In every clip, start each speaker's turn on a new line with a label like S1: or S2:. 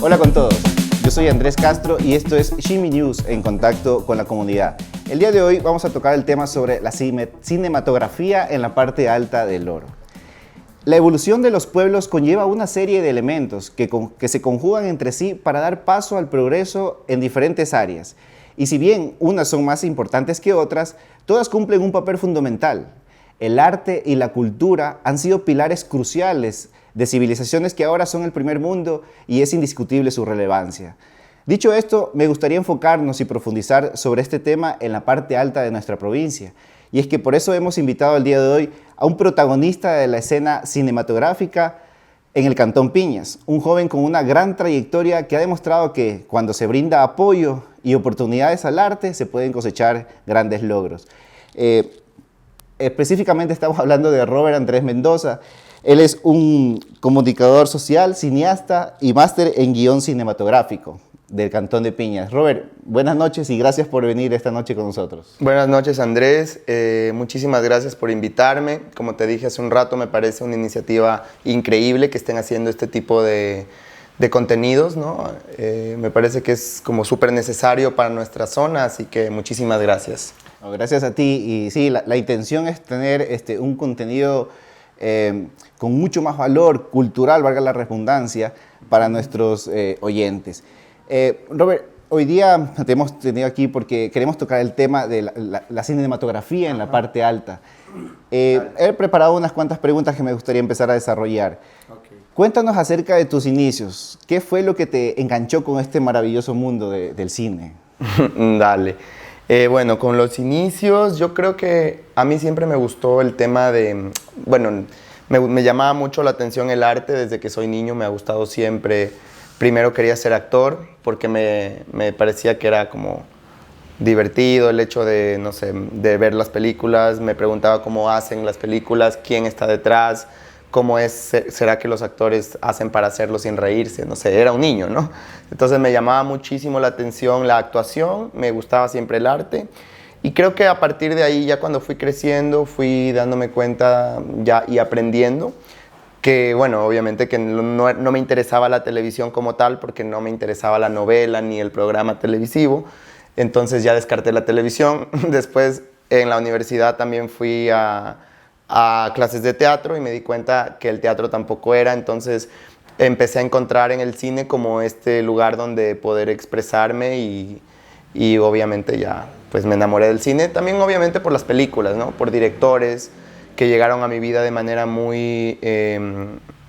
S1: Hola con todos, yo soy Andrés Castro y esto es Shimi News en contacto con la comunidad. El día de hoy vamos a tocar el tema sobre la cinematografía en la parte alta del Oro. La evolución de los pueblos conlleva una serie de elementos que se conjugan entre sí para dar paso al progreso en diferentes áreas. Y si bien unas son más importantes que otras, todas cumplen un papel fundamental. El arte y la cultura han sido pilares cruciales de civilizaciones que ahora son el primer mundo y es indiscutible su relevancia. Dicho esto, me gustaría enfocarnos y profundizar sobre este tema en la parte alta de nuestra provincia. Y es que por eso hemos invitado el día de hoy a un protagonista de la escena cinematográfica en el Cantón Piñas, un joven con una gran trayectoria que ha demostrado que cuando se brinda apoyo y oportunidades al arte se pueden cosechar grandes logros. Específicamente estamos hablando de Robert Andrés Mendoza. Él es un comunicador social, cineasta y máster en guión cinematográfico del Cantón de Piñas. Robert, buenas noches y gracias por venir esta noche con nosotros.
S2: Buenas noches, Andrés. Muchísimas gracias por invitarme. Como te dije hace un rato, me parece una iniciativa increíble que estén haciendo este tipo de contenidos, ¿no? Me parece que es como súper necesario para nuestra zona, así que muchísimas gracias.
S1: Gracias a ti. Y sí, la intención es tener un contenido con mucho más valor cultural, valga la redundancia, para nuestros oyentes. Robert, hoy día te hemos tenido aquí porque queremos tocar el tema de la cinematografía en la parte alta. He preparado unas cuantas preguntas que me gustaría empezar a desarrollar. Okay. Cuéntanos acerca de tus inicios. ¿Qué fue lo que te enganchó con este maravilloso mundo del cine?
S2: Dale. Bueno, con los inicios, yo creo que a mí siempre me gustó el tema de, bueno, me llamaba mucho la atención el arte desde que soy niño, me ha gustado siempre. Primero quería ser actor porque me parecía que era como divertido el hecho de, no sé, de ver las películas, me preguntaba cómo hacen las películas, quién está detrás, será que los actores hacen para hacerlo sin reírse, no sé, era un niño, ¿no? Entonces me llamaba muchísimo la atención la actuación, me gustaba siempre el arte y creo que a partir de ahí ya cuando fui creciendo fui dándome cuenta ya y aprendiendo que, bueno, obviamente que no me interesaba la televisión como tal porque no me interesaba la novela ni el programa televisivo, entonces ya descarté la televisión. Después en la universidad también fui a clases de teatro y me di cuenta que el teatro tampoco era, entonces empecé a encontrar en el cine como este lugar donde poder expresarme y obviamente ya pues me enamoré del cine, también obviamente por las películas, ¿no? Por directores que llegaron a mi vida de manera muy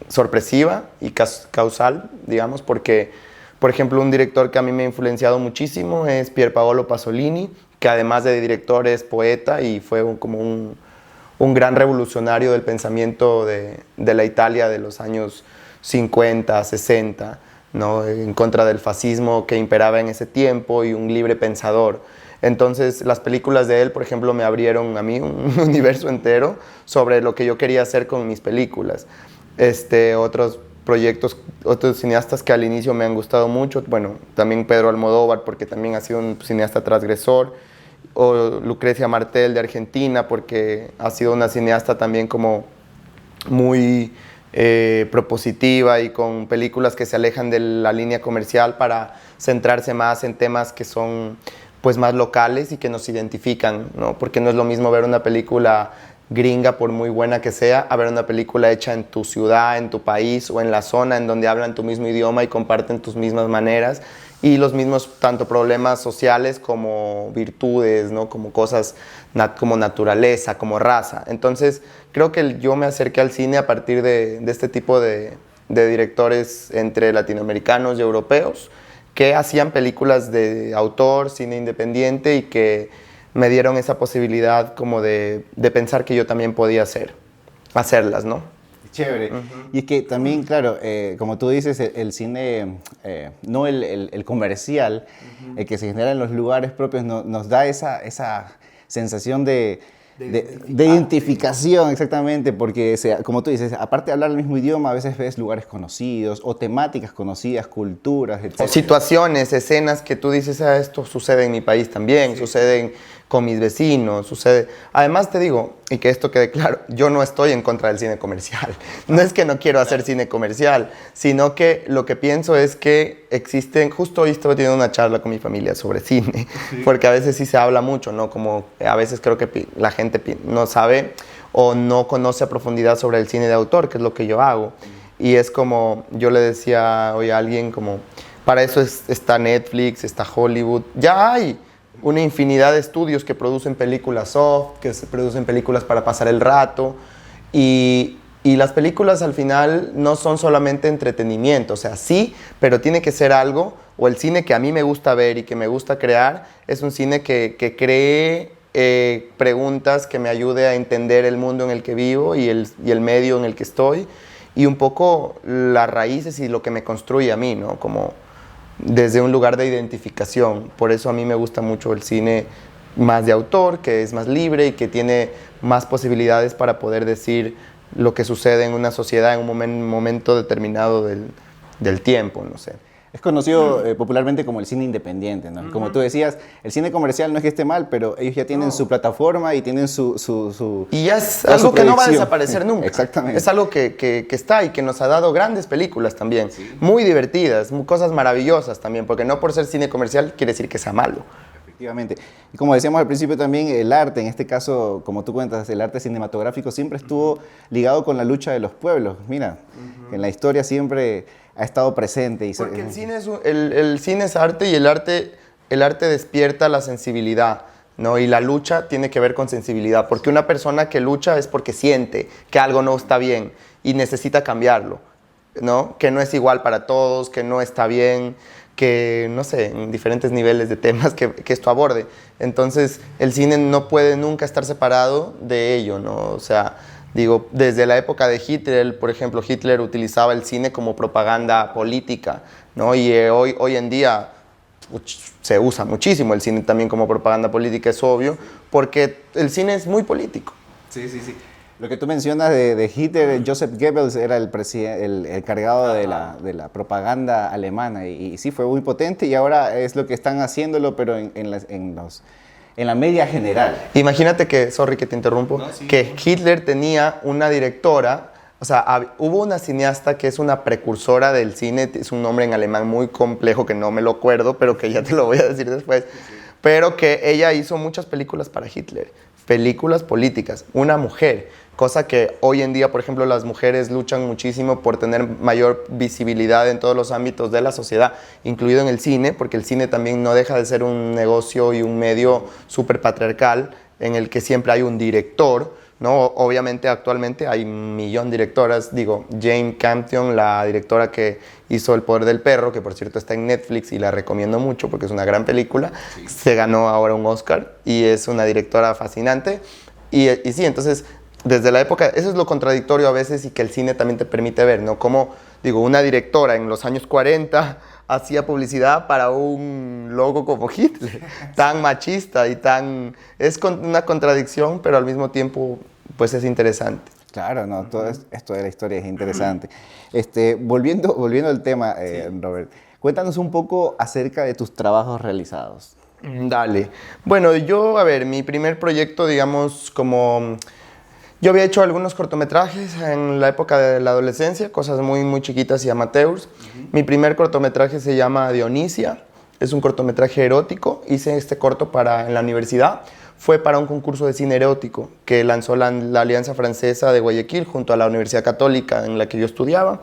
S2: sorpresiva y causal, digamos, porque, por ejemplo, un director que a mí me ha influenciado muchísimo es Pier Paolo Pasolini, que además de director es poeta y fue como un gran revolucionario del pensamiento de la Italia de los años 50, 60, ¿no? En contra del fascismo que imperaba en ese tiempo y un libre pensador. Entonces, las películas de él, por ejemplo, me abrieron a mí un universo entero sobre lo que yo quería hacer con mis películas. Otros proyectos, otros cineastas que al inicio me han gustado mucho, bueno, también Pedro Almodóvar, porque también ha sido un cineasta transgresor, o Lucrecia Martel de Argentina, porque ha sido una cineasta también como muy propositiva y con películas que se alejan de la línea comercial para centrarse más en temas que son pues más locales y que nos identifican, ¿no? Porque no es lo mismo ver una película gringa, por muy buena que sea, a ver una película hecha en tu ciudad, en tu país o en la zona en donde hablan tu mismo idioma y comparten tus mismas maneras y los mismos tanto problemas sociales como virtudes, ¿no? Como cosas como naturaleza, como raza. Entonces, creo que yo me acerqué al cine a partir de este tipo de directores entre latinoamericanos y europeos que hacían películas de autor, cine independiente y que me dieron esa posibilidad como de pensar que yo también podía hacerlas, ¿no?
S1: Chévere. Y es que también, claro, como tú dices, el cine, no el comercial, el que se genera en los lugares propios, nos da esa sensación de identificación, exactamente, porque como tú dices, aparte de hablar el mismo idioma, a veces ves lugares conocidos o temáticas conocidas, culturas, etc.
S2: O situaciones, escenas que tú dices, esto sucede en mi país también, sí. Sucede con mis vecinos, sucede. Además te digo, y que esto quede claro, yo no estoy en contra del cine comercial. No es que no quiero hacer cine comercial, sino que lo que pienso es que existen, justo hoy estuve teniendo una charla con mi familia sobre cine, porque a veces sí se habla mucho, ¿no? Como a veces creo que la gente no sabe o no conoce a profundidad sobre el cine de autor, que es lo que yo hago. Y es como, yo le decía hoy a alguien como, para eso está Netflix, está Hollywood, ya hay una infinidad de estudios que producen películas soft, que se producen películas para pasar el rato, y las películas al final no son solamente entretenimiento, o sea, sí, pero tiene que ser algo, o el cine que a mí me gusta ver y que me gusta crear, es un cine que cree preguntas que me ayude a entender el mundo en el que vivo y el medio en el que estoy, y un poco las raíces y lo que me construye a mí, ¿no? Como desde un lugar de identificación. Por eso a mí me gusta mucho el cine más de autor, que es más libre y que tiene más posibilidades para poder decir lo que sucede en una sociedad en un momento determinado del tiempo, no sé.
S1: Es conocido popularmente como el cine independiente, ¿no? Como tú decías, el cine comercial no es que esté mal, pero ellos ya tienen su plataforma y tienen su
S2: y ya es algo que no va a desaparecer nunca.
S1: Exactamente.
S2: Es algo que está y que nos ha dado grandes películas también, muy divertidas, cosas maravillosas también, porque no por ser cine comercial quiere decir que sea malo.
S1: Efectivamente. Y como decíamos al principio también, el arte, en este caso, como tú cuentas, el arte cinematográfico siempre estuvo ligado con la lucha de los pueblos. Mira, en la historia siempre ha estado presente.
S2: Porque el cine es arte y el arte despierta la sensibilidad, ¿no? Y la lucha tiene que ver con sensibilidad, porque una persona que lucha es porque siente que algo no está bien y necesita cambiarlo, ¿no? Que no es igual para todos, que no está bien, que, no sé, en diferentes niveles de temas que esto aborde. Entonces, el cine no puede nunca estar separado de ello, ¿no? O sea, digo, desde la época de Hitler, por ejemplo, Hitler utilizaba el cine como propaganda política, ¿no? Y hoy en día se usa muchísimo el cine también como propaganda política, es obvio, porque el cine es muy político.
S1: Sí, sí, sí. Lo que tú mencionas de Hitler, Joseph Goebbels era el encargado de la propaganda alemana y sí, fue muy potente y ahora es lo que están haciéndolo, pero en la media general.
S2: Imagínate que, sorry que te interrumpo, que Hitler tenía una directora, o sea, hubo una cineasta que es una precursora del cine, es un nombre en alemán muy complejo que no me lo acuerdo, pero que ya te lo voy a decir después, pero que ella hizo muchas películas para Hitler, películas políticas, una mujer, cosa que hoy en día, por ejemplo, las mujeres luchan muchísimo por tener mayor visibilidad en todos los ámbitos de la sociedad, incluido en el cine, porque el cine también no deja de ser un negocio y un medio súper patriarcal en el que siempre hay un director, ¿no? Obviamente actualmente hay un millón de directoras, digo, Jane Campion, la directora que hizo El Poder del Perro, que por cierto está en Netflix y la recomiendo mucho porque es una gran película, se ganó ahora un Oscar y es una directora fascinante y sí, entonces desde la época, eso es lo contradictorio a veces y que el cine también te permite ver, ¿no? Como, digo, una directora en los años 40 hacía publicidad para un logo como Hitler, tan machista y tan... Es una contradicción, pero al mismo tiempo, pues es interesante.
S1: Claro, no, todo esto de la historia es interesante. Volviendo al tema, Robert, cuéntanos un poco acerca de tus trabajos realizados.
S2: Dale. Bueno, a ver, mi primer proyecto, digamos, como... Yo había hecho algunos cortometrajes en la época de la adolescencia, cosas muy, muy chiquitas y amateurs. Mi primer cortometraje se llama Dionisia, es un cortometraje erótico. Hice este corto en la universidad. Fue para un concurso de cine erótico que lanzó la Alianza Francesa de Guayaquil junto a la Universidad Católica en la que yo estudiaba.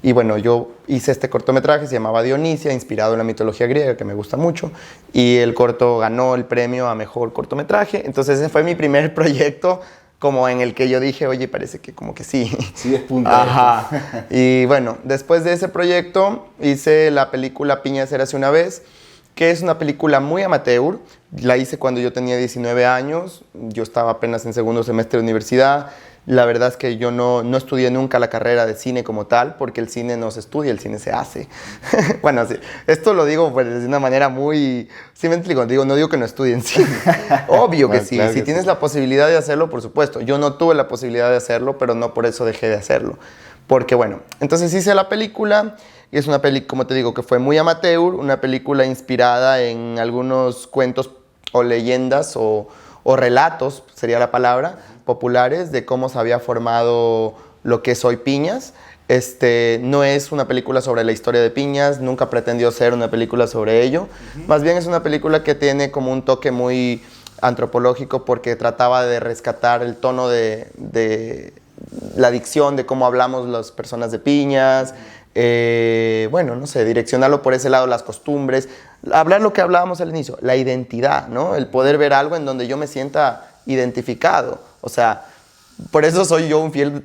S2: Y bueno, yo hice este cortometraje, se llamaba Dionisia, inspirado en la mitología griega, que me gusta mucho. Y el corto ganó el premio a mejor cortometraje. Entonces ese fue mi primer proyecto como en el que yo dije, oye, parece que como que sí.
S1: Sí, es punto.
S2: Ajá. Y bueno, después de ese proyecto hice la película Piñas Érase una vez, que es una película muy amateur. La hice cuando yo tenía 19 años, yo estaba apenas en segundo semestre de universidad. La verdad es que yo no estudié nunca la carrera de cine como tal, porque el cine no se estudia, el cine se hace. Bueno, sí, esto lo digo pues, de una manera muy... Sí me explico, no digo que no estudien cine. Obvio que sí, claro si tienes la posibilidad de hacerlo, por supuesto. Yo no tuve la posibilidad de hacerlo, pero no por eso dejé de hacerlo. Porque bueno, entonces hice la película, y es una película, como te digo, que fue muy amateur, una película inspirada en algunos cuentos o leyendas o relatos, sería la palabra, populares de cómo se había formado lo que es hoy Piñas. No es una película sobre la historia de Piñas, nunca pretendió ser una película sobre ello. Más bien es una película que tiene como un toque muy antropológico porque trataba de rescatar el tono de la dicción, de cómo hablamos las personas de Piñas. Bueno, no sé, direccionarlo por ese lado, las costumbres, hablar lo que hablábamos al inicio, la identidad, ¿no? El poder ver algo en donde yo me sienta identificado. O sea, por eso soy yo un fiel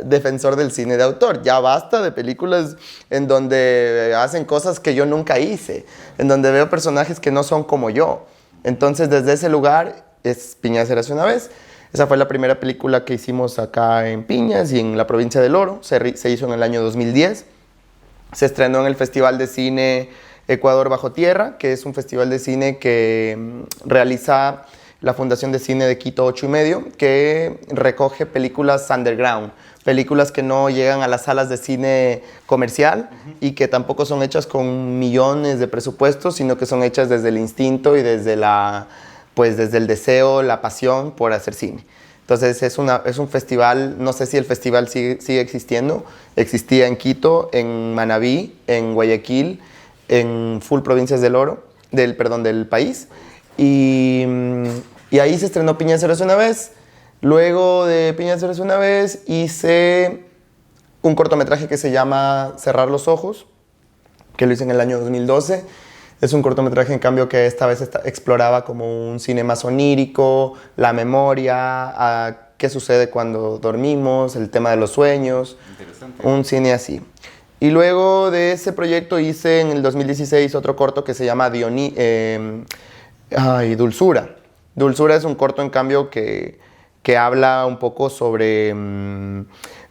S2: defensor del cine de autor. Ya basta de películas en donde hacen cosas que yo nunca hice, en donde veo personajes que no son como yo. Entonces, desde ese lugar, es Piñas érase una vez. Esa fue la primera película que hicimos acá en Piñas y en la provincia del Oro. Se hizo en el año 2010. Se estrenó en el Festival de Cine Ecuador Bajo Tierra, que es un festival de cine que realiza la Fundación de Cine de Quito 8 y medio, que recoge películas underground, películas que no llegan a las salas de cine comercial y que tampoco son hechas con millones de presupuestos, sino que son hechas desde el instinto y desde desde el deseo, la pasión por hacer cine. Entonces es un festival, no sé si el festival sigue existiendo, existía en Quito, en Manabí, en Guayaquil, en full provincias del país. Y ahí se estrenó Piñas érase una vez. Luego de Piñas érase una vez hice un cortometraje que se llama Cerrar los ojos, que lo hice en el año 2012. Es un cortometraje, en cambio, que esta vez exploraba como un cine más onírico, la memoria, qué sucede cuando dormimos, el tema de los sueños. Interesante. Un cine así. Y luego de ese proyecto hice en el 2016 otro corto que se llama Dulzura. Dulzura es un corto, en cambio, que habla un poco sobre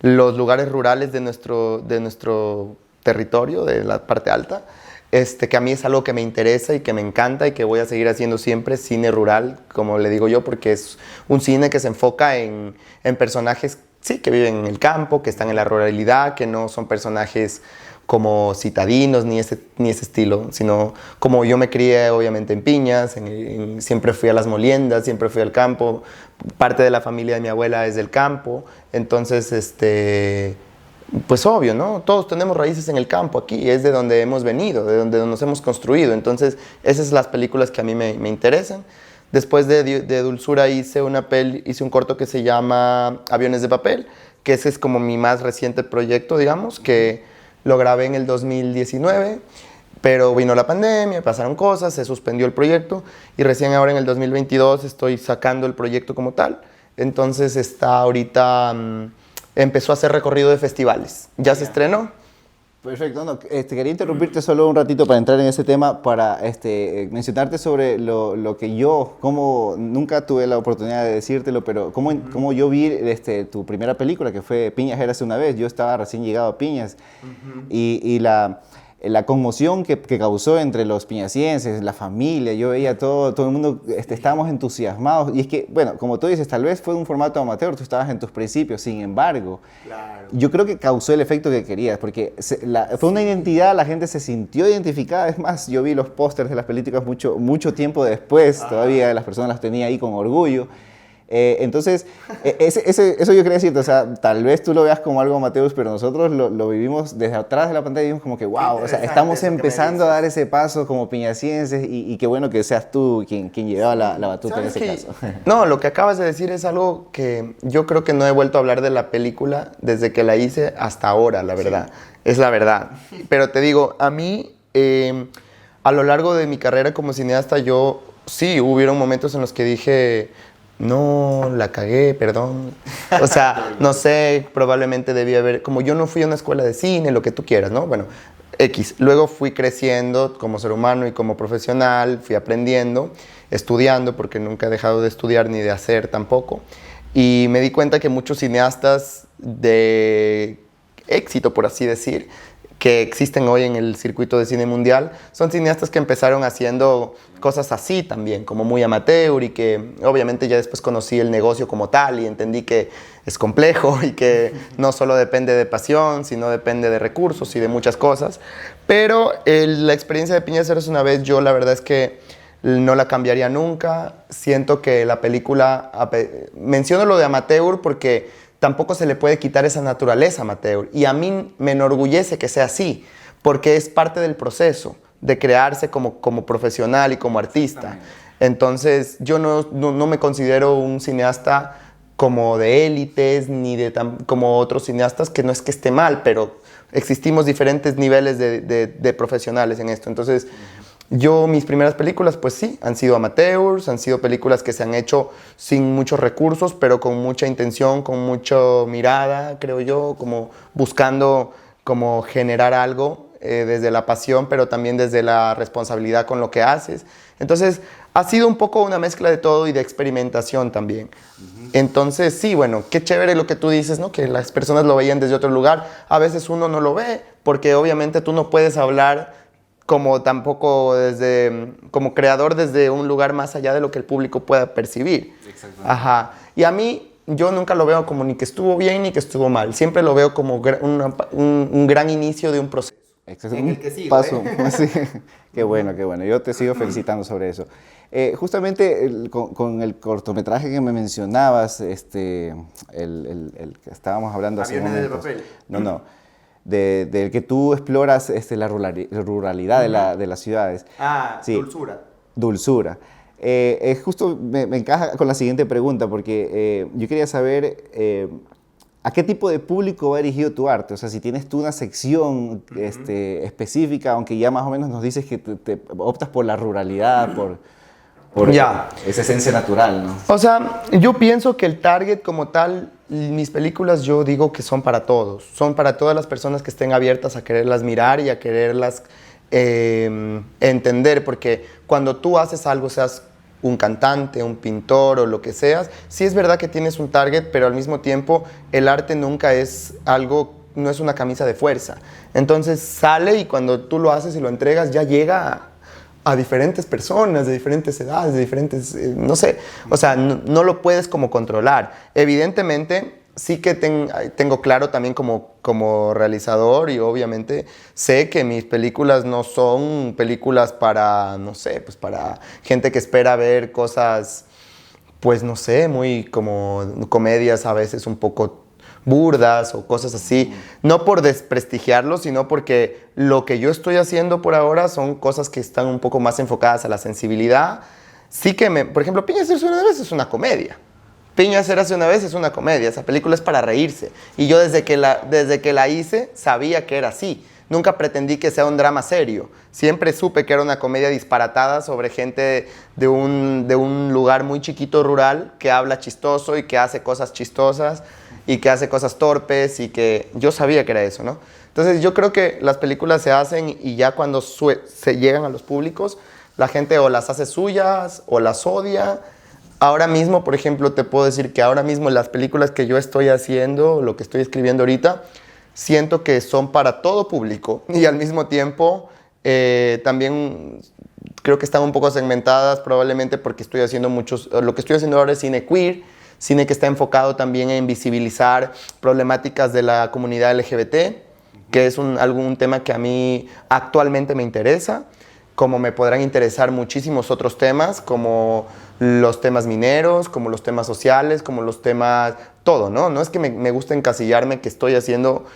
S2: los lugares rurales de nuestro territorio, de la parte alta. Que a mí es algo que me interesa y que me encanta y que voy a seguir haciendo siempre, cine rural, como le digo yo, porque es un cine que se enfoca en personajes, sí, que viven en el campo, que están en la ruralidad, que no son personajes como citadinos ni ese estilo, sino como yo me crié obviamente en Piñas, siempre fui a las moliendas, siempre fui al campo, parte de la familia de mi abuela es del campo, entonces pues obvio, ¿no? Todos tenemos raíces en el campo aquí, es de donde hemos venido, de donde nos hemos construido. Entonces, esas son las películas que a mí me interesan. Después de Dulzura hice un corto que se llama Aviones de Papel, que ese es como mi más reciente proyecto, digamos, que lo grabé en el 2019, pero vino la pandemia, pasaron cosas, se suspendió el proyecto y recién ahora en el 2022 estoy sacando el proyecto como tal. Entonces está ahorita... empezó a hacer recorrido de festivales. ¿Ya se estrenó?
S1: Perfecto. No, quería interrumpirte solo un ratito para entrar en ese tema, para mencionarte sobre lo que yo, como nunca tuve la oportunidad de decírtelo, pero cómo yo vi tu primera película, que fue Piñas érase una vez. Yo estaba recién llegado a Piñas y la conmoción que causó entre los piñasienses, la familia, yo veía todo el mundo, estábamos entusiasmados. Y es que, bueno, como tú dices, tal vez fue un formato amateur, tú estabas en tus principios, sin embargo, claro, yo creo que causó el efecto que querías, porque fue una identidad, la gente se sintió identificada. Es más, yo vi los pósters de las películas mucho tiempo después, todavía las personas las tenía ahí con orgullo. Entonces, eso yo quería decirte, o sea, tal vez tú lo veas como algo amateur, pero nosotros lo vivimos desde atrás de la pantalla y vimos como que, wow, o sea, estamos empezando a dar ese paso como piñasienses y qué bueno que seas tú quien llevaba la batuta en ese caso.
S2: No, lo que acabas de decir es algo que yo creo que no he vuelto a hablar de la película desde que la hice hasta ahora, la verdad, es la verdad. Pero te digo, a mí, a lo largo de mi carrera como cineasta, hubieron momentos en los que dije... no, la cagué, perdón. O sea, no sé, probablemente debí haber... Como yo no fui a una escuela de cine, lo que tú quieras, ¿no? Bueno, X. Luego fui creciendo como ser humano y como profesional, fui aprendiendo, estudiando, porque nunca he dejado de estudiar ni de hacer tampoco. Y me di cuenta que muchos cineastas de éxito, por así decir, que existen hoy en el circuito de cine mundial, son cineastas que empezaron haciendo cosas así también, como muy amateur, y que obviamente ya después conocí el negocio como tal y entendí que es complejo y que no solo depende de pasión, sino depende de recursos y de muchas cosas. Pero la experiencia de Piñas érase una vez, yo la verdad es que no la cambiaría nunca. Siento que la película, menciono lo de amateur porque tampoco se le puede quitar esa naturaleza amateur. Y a mí me enorgullece que sea así, porque es parte del proceso de crearse como profesional y como artista. Entonces, yo no me considero un cineasta como de élites, ni como otros cineastas, que no es que esté mal, pero existimos diferentes niveles de profesionales en esto. Entonces, mis primeras películas, pues sí, han sido amateurs, han sido películas que se han hecho sin muchos recursos, pero con mucha intención, con mucha mirada, creo yo, como buscando como generar algo desde la pasión, pero también desde la responsabilidad con lo que haces. Entonces, ha sido un poco una mezcla de todo y de experimentación también. Entonces, sí, bueno, qué chévere lo que tú dices, ¿no? Que las personas lo veían desde otro lugar. A veces uno no lo ve, porque obviamente tú no puedes hablar como tampoco como creador desde un lugar más allá de lo que el público pueda percibir. Exactamente. Ajá. Y a mí, yo nunca lo veo como ni que estuvo bien ni que estuvo mal. Siempre lo veo como un gran inicio de un proceso.
S1: Exacto. En el que sigo, paso. Sí. Qué bueno, qué bueno. Yo te sigo felicitando sobre eso. Justamente con el cortometraje que me mencionabas, el que estábamos hablando hace un momento. ¿Aviones de papel? No. Del que tú exploras la ruralidad de las ciudades.
S2: Sí. Dulzura.
S1: Dulzura. Justo me encaja con la siguiente pregunta, porque yo quería saber ¿a qué tipo de público va dirigido tu arte? O sea, si tienes tú una sección específica, aunque ya más o menos nos dices que te optas por la ruralidad, por esa esencia natural, ¿no?
S2: O sea, yo pienso que el target como tal, mis películas yo digo que son para todos. Son para todas las personas que estén abiertas a quererlas mirar y a quererlas entender, porque cuando tú haces algo, seas un cantante, un pintor o lo que seas, sí es verdad que tienes un target, pero al mismo tiempo el arte nunca es algo, no es una camisa de fuerza. Entonces sale y cuando tú lo haces y lo entregas ya llega a diferentes personas, de diferentes edades, de diferentes, no sé, o sea, no lo puedes como controlar. Evidentemente, sí que tengo claro también como realizador y obviamente sé que mis películas no son películas para, no sé, pues para gente que espera ver cosas, pues no sé, muy como comedias a veces un poco burdas o cosas así, no por desprestigiarlo, sino porque lo que yo estoy haciendo por ahora son cosas que están un poco más enfocadas a la sensibilidad. Sí que por ejemplo, Piña Hacerse una vez es una comedia. Piña Hacerse una vez es una comedia, esa película es para reírse. Y yo desde que la hice sabía que era así. Nunca pretendí que sea un drama serio. Siempre supe que era una comedia disparatada sobre gente de un lugar muy chiquito rural que habla chistoso y que hace cosas chistosas y que hace cosas torpes y que yo sabía que era eso, ¿no? Entonces yo creo que las películas se hacen y ya cuando se llegan a los públicos, la gente o las hace suyas o las odia. Ahora mismo, por ejemplo, te puedo decir que ahora mismo las películas que yo estoy haciendo, lo que estoy escribiendo ahorita, siento que son para todo público y al mismo tiempo también creo que están un poco segmentadas probablemente porque estoy haciendo lo que estoy haciendo ahora es cine queer, cine que está enfocado también en visibilizar problemáticas de la comunidad LGBT, que es algún tema que a mí actualmente me interesa, como me podrán interesar muchísimos otros temas, como los temas mineros, como los temas sociales, como los temas, todo, ¿no? No es que me guste encasillarme que estoy haciendo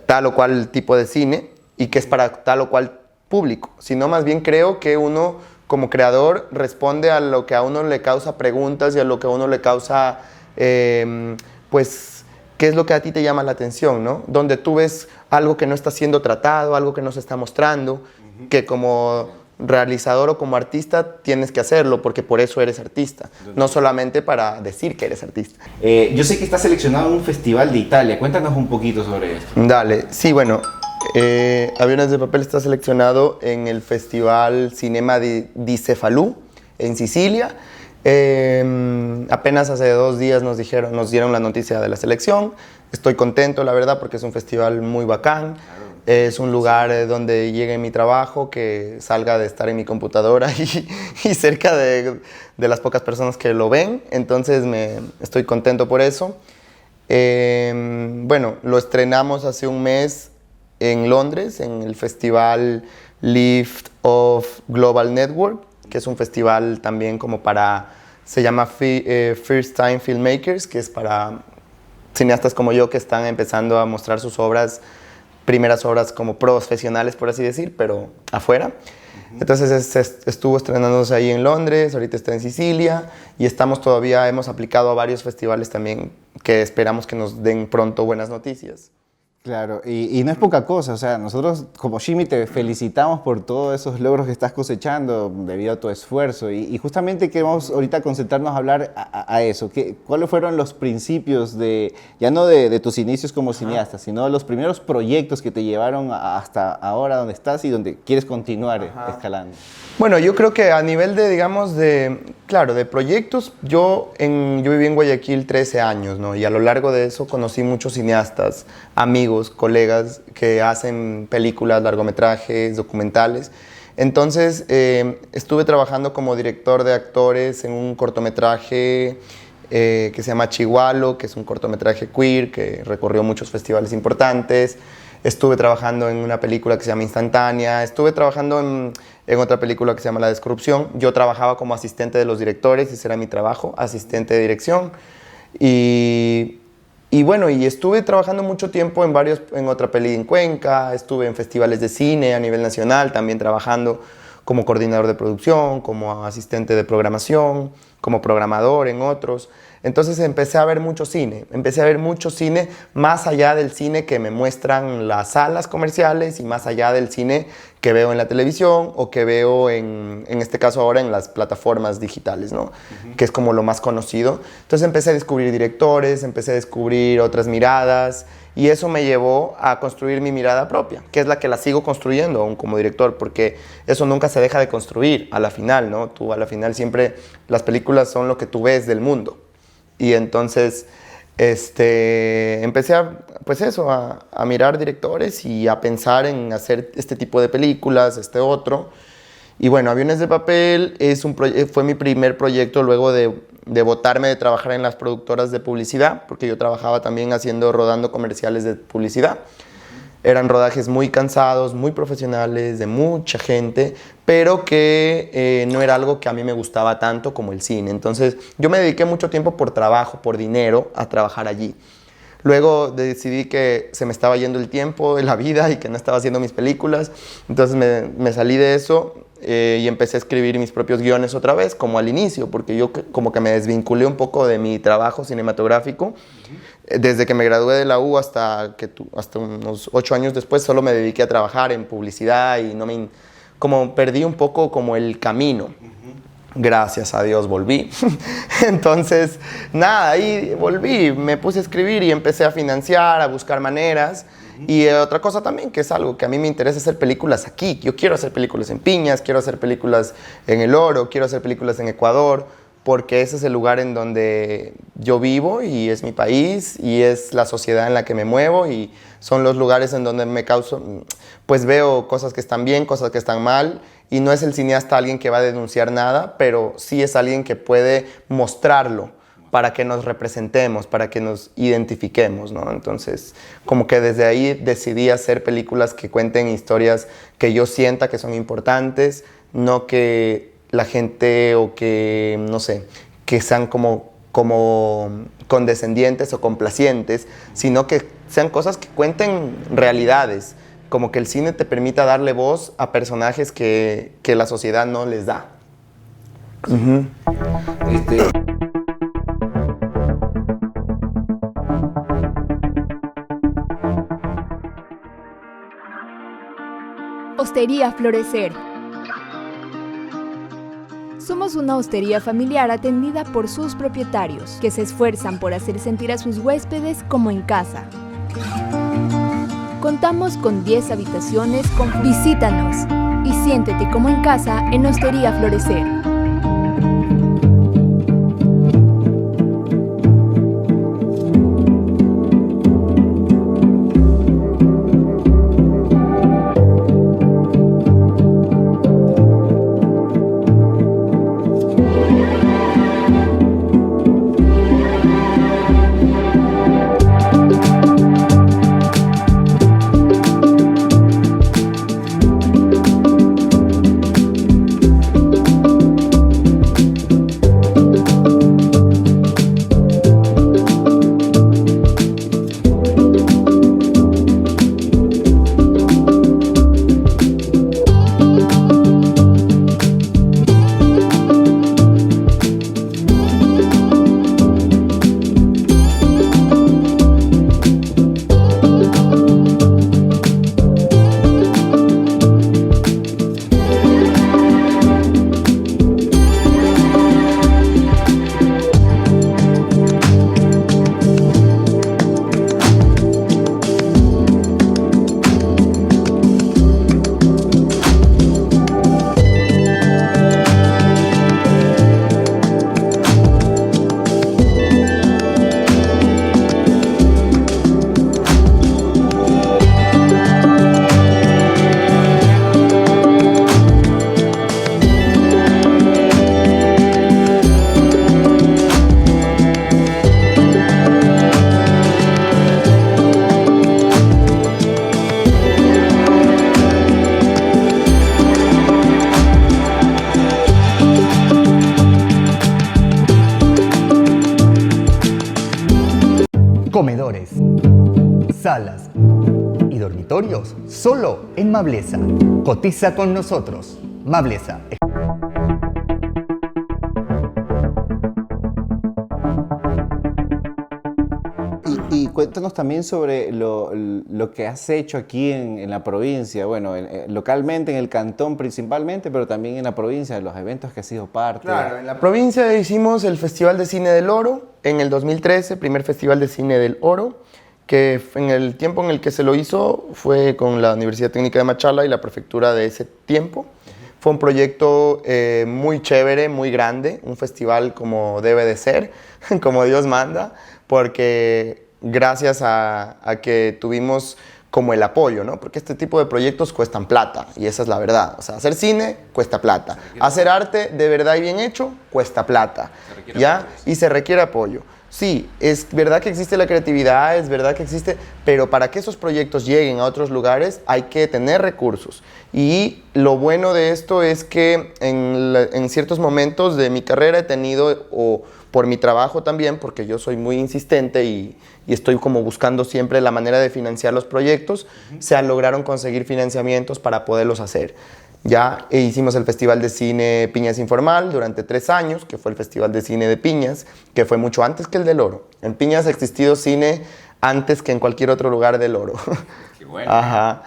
S2: tal o cual tipo de cine y que es para tal o cual público, sino más bien creo que uno como creador responde a lo que a uno le causa preguntas y a lo que a uno le causa, pues, qué es lo que a ti te llama la atención, ¿no? Donde tú ves algo que no está siendo tratado, algo que no se está mostrando, que como realizador o como artista tienes que hacerlo porque por eso eres artista, no solamente para decir que eres artista.
S1: Yo sé que estás seleccionado en un festival de Italia, cuéntanos un poquito sobre esto.
S2: Dale, sí, bueno, Aviones de Papel está seleccionado en el Festival Cinema di Cefalù en Sicilia. Apenas hace 2 días nos dieron la noticia de la selección. Estoy contento, la verdad, porque es un festival muy bacán. Claro. Es un lugar donde llegue mi trabajo, que salga de estar en mi computadora y cerca de las pocas personas que lo ven. Entonces estoy contento por eso. Bueno, lo estrenamos hace un mes en Londres, en el festival Lift of Global Network, que es un festival también como para, se llama First Time Filmmakers, que es para cineastas como yo que están empezando a mostrar sus obras, primeras obras como profesionales, por así decir, pero afuera. Entonces estuvo estrenándose ahí en Londres, ahorita está en Sicilia y hemos aplicado a varios festivales también que esperamos que nos den pronto buenas noticias.
S1: Claro, y no es poca cosa, o sea, nosotros como Shimi te felicitamos por todos esos logros que estás cosechando debido a tu esfuerzo y justamente queremos ahorita concentrarnos a hablar a eso. ¿Cuáles fueron los principios ya no de tus inicios como cineasta, sino los primeros proyectos que te llevaron hasta ahora donde estás y donde quieres continuar escalando?
S2: Bueno, yo creo que a nivel de, digamos, de proyectos, yo viví en Guayaquil 13 años, ¿no? Y a lo largo de eso conocí muchos cineastas, amigos, colegas que hacen películas, largometrajes, documentales. Entonces, estuve trabajando como director de actores en un cortometraje que se llama Chihualo, que es un cortometraje queer que recorrió muchos festivales importantes. Estuve trabajando en una película que se llama Instantánea, estuve trabajando en otra película que se llama La Descorrupción. Yo trabajaba como asistente de los directores, ese era mi trabajo, asistente de dirección. Y bueno, y estuve trabajando mucho tiempo en otra peli en Cuenca, estuve en festivales de cine a nivel nacional, también trabajando como coordinador de producción, como asistente de programación, como programador en otros. Entonces empecé a ver mucho cine más allá del cine que me muestran las salas comerciales y más allá del cine que veo en la televisión o que veo en este caso ahora en las plataformas digitales, ¿no? Que es como lo más conocido. Entonces empecé a descubrir directores, empecé a descubrir otras miradas y eso me llevó a construir mi mirada propia, que es la que la sigo construyendo aún como director, porque eso nunca se deja de construir a la final, ¿no? Tú a la final siempre, las películas son lo que tú ves del mundo. Y entonces empecé a mirar directores y a pensar en hacer este tipo de películas, otro. Y bueno, Aviones de Papel fue mi primer proyecto luego de botarme de trabajar en las productoras de publicidad, porque yo trabajaba también rodando comerciales de publicidad. Eran rodajes muy cansados, muy profesionales, de mucha gente, pero que no era algo que a mí me gustaba tanto como el cine. Entonces yo me dediqué mucho tiempo por trabajo, por dinero, a trabajar allí. Luego decidí que se me estaba yendo el tiempo de la vida y que no estaba haciendo mis películas. Entonces me salí de eso y empecé a escribir mis propios guiones otra vez, como al inicio, porque yo como que me desvinculé un poco de mi trabajo cinematográfico. Desde que me gradué de la U hasta unos 8 años después solo me dediqué a trabajar en publicidad y como perdí un poco como el camino. Gracias a Dios volví. Entonces, nada, ahí volví, me puse a escribir y empecé a financiar, a buscar maneras. Y otra cosa también, que es algo que a mí me interesa hacer películas aquí. Yo quiero hacer películas en Piñas, quiero hacer películas en El Oro, quiero hacer películas en Ecuador, porque ese es el lugar en donde yo vivo y es mi país y es la sociedad en la que me muevo y son los lugares en donde pues veo cosas que están bien, cosas que están mal y no es el cineasta alguien que va a denunciar nada, pero sí es alguien que puede mostrarlo para que nos representemos, para que nos identifiquemos, ¿no? Entonces, como que desde ahí decidí hacer películas que cuenten historias que yo sienta que son importantes, no que la gente o que, no sé, que sean como condescendientes o complacientes, sino que sean cosas que cuenten realidades, como que el cine te permita darle voz a personajes que la sociedad no les da.
S3: Hostería Florecer. Somos una hostería familiar atendida por sus propietarios, que se esfuerzan por hacer sentir a sus huéspedes como en casa. Contamos con 10 habitaciones. Visítanos y siéntete como en casa en Hostería Florecer.
S4: comedores, salas y dormitorios, solo en Mablesa. Cotiza con nosotros. Mablesa.
S1: Y cuéntanos también sobre lo que has hecho aquí en la provincia, bueno, localmente en el cantón principalmente, pero también en la provincia, los eventos que has sido parte.
S2: Claro, en la provincia hicimos el Festival de Cine del Oro en el 2013, primer Festival de Cine del Oro, que en el tiempo en el que se lo hizo fue con la Universidad Técnica de Machala y la prefectura de ese tiempo. Fue un proyecto muy chévere, muy grande, un festival como debe de ser, como Dios manda, porque gracias a que tuvimos como el apoyo, ¿no? Porque este tipo de proyectos cuestan plata, y esa es la verdad. O sea, hacer cine cuesta plata. Hacer arte de verdad y bien hecho cuesta plata, ¿ya? Y se requiere apoyo. Sí, es verdad que existe la creatividad, es verdad que existe, pero para que esos proyectos lleguen a otros lugares hay que tener recursos. Y lo bueno de esto es que en ciertos momentos de mi carrera he tenido, o por mi trabajo también, porque yo soy muy insistente y estoy como buscando siempre la manera de financiar los proyectos, se lograron conseguir financiamientos para poderlos hacer. Ya hicimos el Festival de Cine Piñas Informal durante 3 años, que fue el Festival de Cine de Piñas, que fue mucho antes que el del Oro. En Piñas ha existido cine antes que en cualquier otro lugar del Oro.
S1: Qué bueno.
S2: Ajá.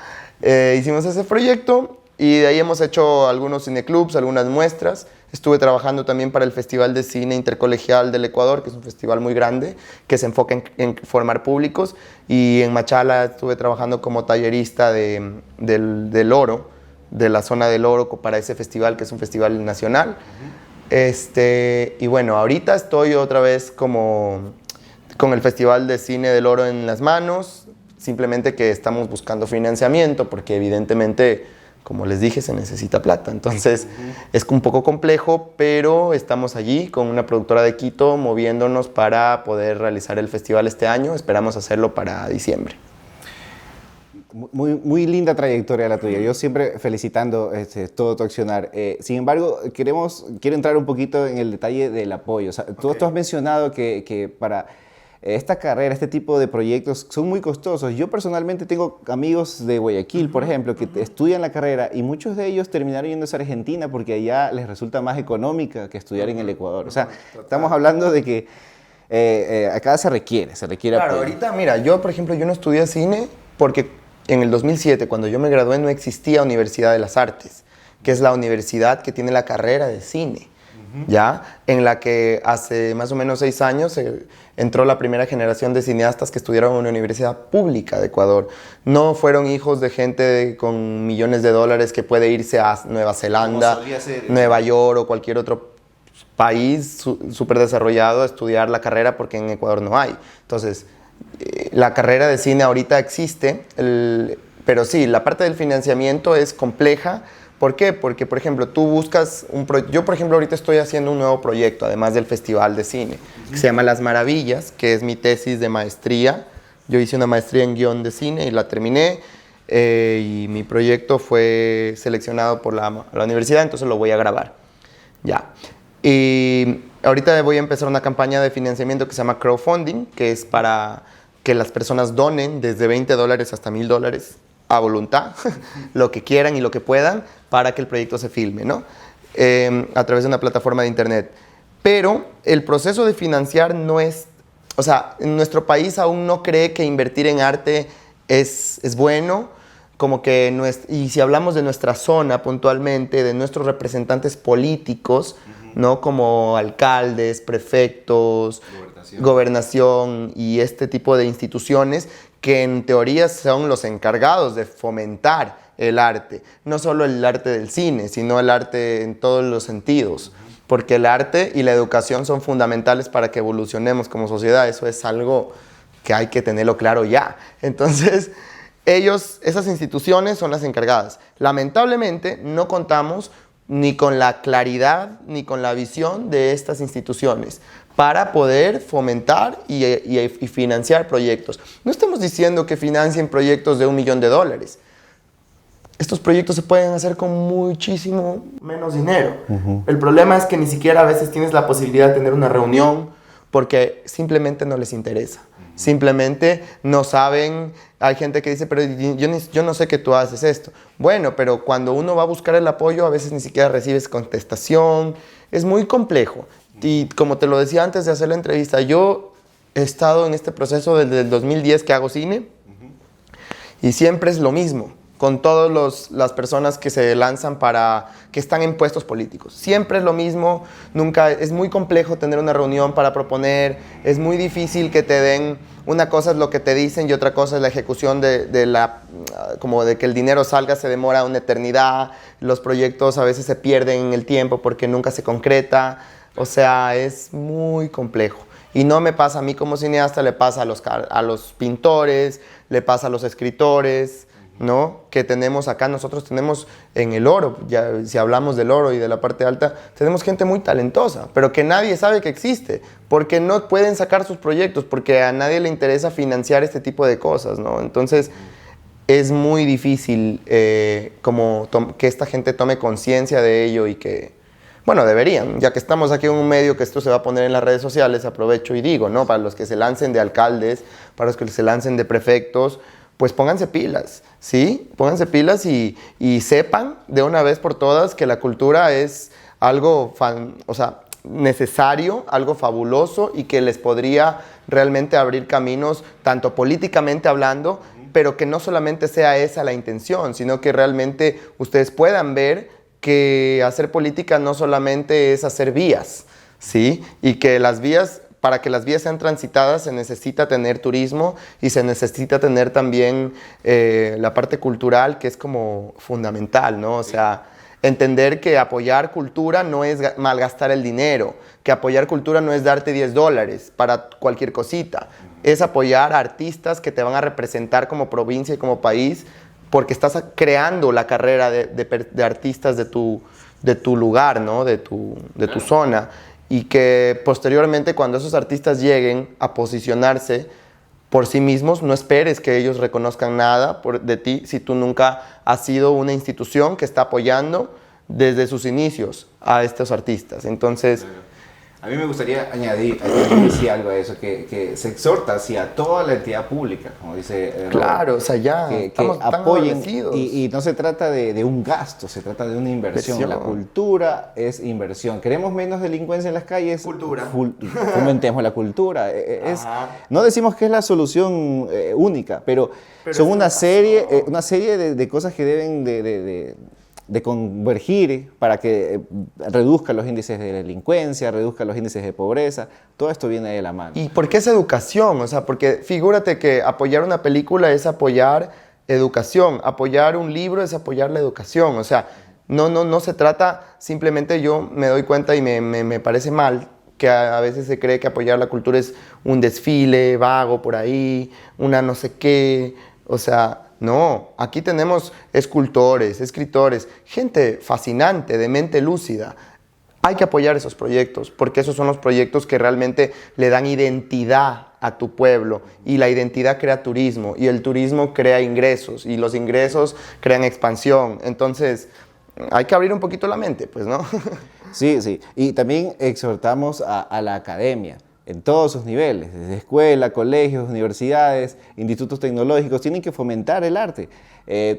S2: Hicimos ese proyecto y de ahí hemos hecho algunos cineclubs, algunas muestras. Estuve trabajando también para el Festival de Cine Intercolegial del Ecuador, que es un festival muy grande, que se enfoca en formar públicos. Y en Machala estuve trabajando como tallerista del Oro, de la zona del Oro, para ese festival, que es un festival nacional. Y bueno, ahorita estoy otra vez como con el Festival de Cine del Oro en las manos, simplemente que estamos buscando financiamiento, porque evidentemente, como les dije, se necesita plata. Entonces, es un poco complejo, pero estamos allí con una productora de Quito moviéndonos para poder realizar el festival este año. Esperamos hacerlo para diciembre.
S1: Muy linda trayectoria la tuya. Yo siempre felicitando todo tu accionar. Sin embargo, quiero entrar un poquito en el detalle del apoyo. O sea, tú has mencionado que para esta carrera, este tipo de proyectos son muy costosos. Yo personalmente tengo amigos de Guayaquil, por ejemplo, que estudian la carrera y muchos de ellos terminaron yéndose a Argentina porque allá les resulta más económica que estudiar en el Ecuador. O sea, estamos hablando de que acá se requiere
S2: claro,
S1: apoyo.
S2: Ahorita, mira, yo por ejemplo, yo no estudié cine porque en el 2007, cuando yo me gradué, no existía Universidad de las Artes, que es la universidad que tiene la carrera de cine, ¿ya? En la que hace más o menos 6 años entró la primera generación de cineastas que estudiaron en una universidad pública de Ecuador. No fueron hijos de gente con millones de dólares que puede irse a Nueva Zelanda, Nueva York o cualquier otro país súper desarrollado a estudiar la carrera, porque en Ecuador no hay. Entonces, la carrera de cine ahorita existe, pero sí, la parte del financiamiento es compleja. ¿Por qué? Porque, por ejemplo, tú buscas yo, por ejemplo, ahorita estoy haciendo un nuevo proyecto, además del Festival de Cine, que se llama Las Maravillas, que es mi tesis de maestría. Yo hice una maestría en guión de cine y la terminé, y mi proyecto fue seleccionado por la universidad, entonces lo voy a grabar. Ya. Y ahorita voy a empezar una campaña de financiamiento que se llama crowdfunding, que es para que las personas donen desde $20 hasta $1,000 a voluntad, lo que quieran y lo que puedan, para que el proyecto se filme, ¿no? A través de una plataforma de internet. Pero el proceso de financiar no es, o sea, en nuestro país aún no cree que invertir en arte es bueno, como que y si hablamos de nuestra zona puntualmente, de nuestros representantes políticos, ¿no? Como alcaldes, prefectos, gobernación y este tipo de instituciones que en teoría son los encargados de fomentar el arte, no solo el arte del cine, sino el arte en todos los sentidos, porque el arte y la educación son fundamentales para que evolucionemos como sociedad. Eso es algo que hay que tenerlo claro ya. Entonces, esas instituciones son las encargadas. Lamentablemente, no contamos ni con la claridad ni con la visión de estas instituciones para poder fomentar y financiar proyectos. No estamos diciendo que financien proyectos de $1 millón. Estos proyectos se pueden hacer con muchísimo menos dinero. El problema es que ni siquiera a veces tienes la posibilidad de tener una reunión porque simplemente no les interesa. Simplemente no saben, hay gente que dice, pero yo no sé que tú haces esto. Bueno, pero cuando uno va a buscar el apoyo, a veces ni siquiera recibes contestación. Es muy complejo. Y como te lo decía antes de hacer la entrevista, yo he estado en este proceso desde el 2010 que hago cine, y siempre es lo mismo con todas las personas que se lanzan que están en puestos políticos. Siempre es lo mismo, nunca, es muy complejo tener una reunión para proponer, es muy difícil que te den, una cosa es lo que te dicen y otra cosa es la ejecución como de que el dinero salga, se demora una eternidad, los proyectos a veces se pierden en el tiempo porque nunca se concreta, o sea, es muy complejo. Y no me pasa a mí como cineasta, le pasa a los pintores, le pasa a los escritores, ¿no? Que tenemos acá, nosotros tenemos en el oro, ya, si hablamos del oro y de la parte alta, tenemos gente muy talentosa, pero que nadie sabe que existe, porque no pueden sacar sus proyectos, porque a nadie le interesa financiar este tipo de cosas, ¿no? Entonces, es muy difícil que esta gente tome conciencia de ello y que, bueno, deberían, ya que estamos aquí en un medio que esto se va a poner en las redes sociales, aprovecho y digo, ¿no? Para los que se lancen de alcaldes, para los que se lancen de prefectos, pues pónganse pilas, ¿sí? Pónganse pilas y sepan de una vez por todas que la cultura es algo necesario, algo fabuloso y que les podría realmente abrir caminos, tanto políticamente hablando, pero que no solamente sea esa la intención, sino que realmente ustedes puedan ver que hacer política no solamente es hacer vías, ¿sí? Y que las vías, para que las vías sean transitadas se necesita tener turismo y se necesita tener también la parte cultural, que es como fundamental, ¿no? O sea, entender que apoyar cultura no es malgastar el dinero, que apoyar cultura no es darte $10 para cualquier cosita, es apoyar a artistas que te van a representar como provincia y como país, porque estás creando la carrera de artistas de tu lugar, ¿no? de tu zona. Y que posteriormente, cuando esos artistas lleguen a posicionarse por sí mismos, no esperes que ellos reconozcan nada de ti si tú nunca has sido una institución que está apoyando desde sus inicios a estos artistas. Entonces,
S1: a mí me gustaría añadir algo a eso, que se exhorta hacia toda la entidad pública, como dice Robert,
S2: claro, o sea, ya
S1: que apoyen, y no se trata de un gasto, se trata de una inversión. La cultura es inversión. ¿Queremos menos delincuencia en las calles?
S2: Cultura.
S1: Fomentemos la cultura. No decimos que es la solución única, pero son una serie de cosas que deben de convergir para que reduzcan los índices de delincuencia, reduzcan los índices de pobreza. Todo esto viene de la mano.
S2: ¿Y por qué es educación? O sea, porque figúrate que apoyar una película es apoyar educación, apoyar un libro es apoyar la educación. O sea, no se trata, simplemente yo me doy cuenta y me parece mal que a veces se cree que apoyar la cultura es un desfile vago por ahí, una no sé qué, o sea, no, aquí tenemos escultores, escritores, gente fascinante, de mente lúcida. Hay que apoyar esos proyectos, porque esos son los proyectos que realmente le dan identidad a tu pueblo, y la identidad crea turismo, y el turismo crea ingresos, y los ingresos crean expansión. Entonces, hay que abrir un poquito la mente, pues, ¿no?
S1: Sí, y también exhortamos a la academia, en todos sus niveles, desde escuela, colegios, universidades, institutos tecnológicos, tienen que fomentar el arte.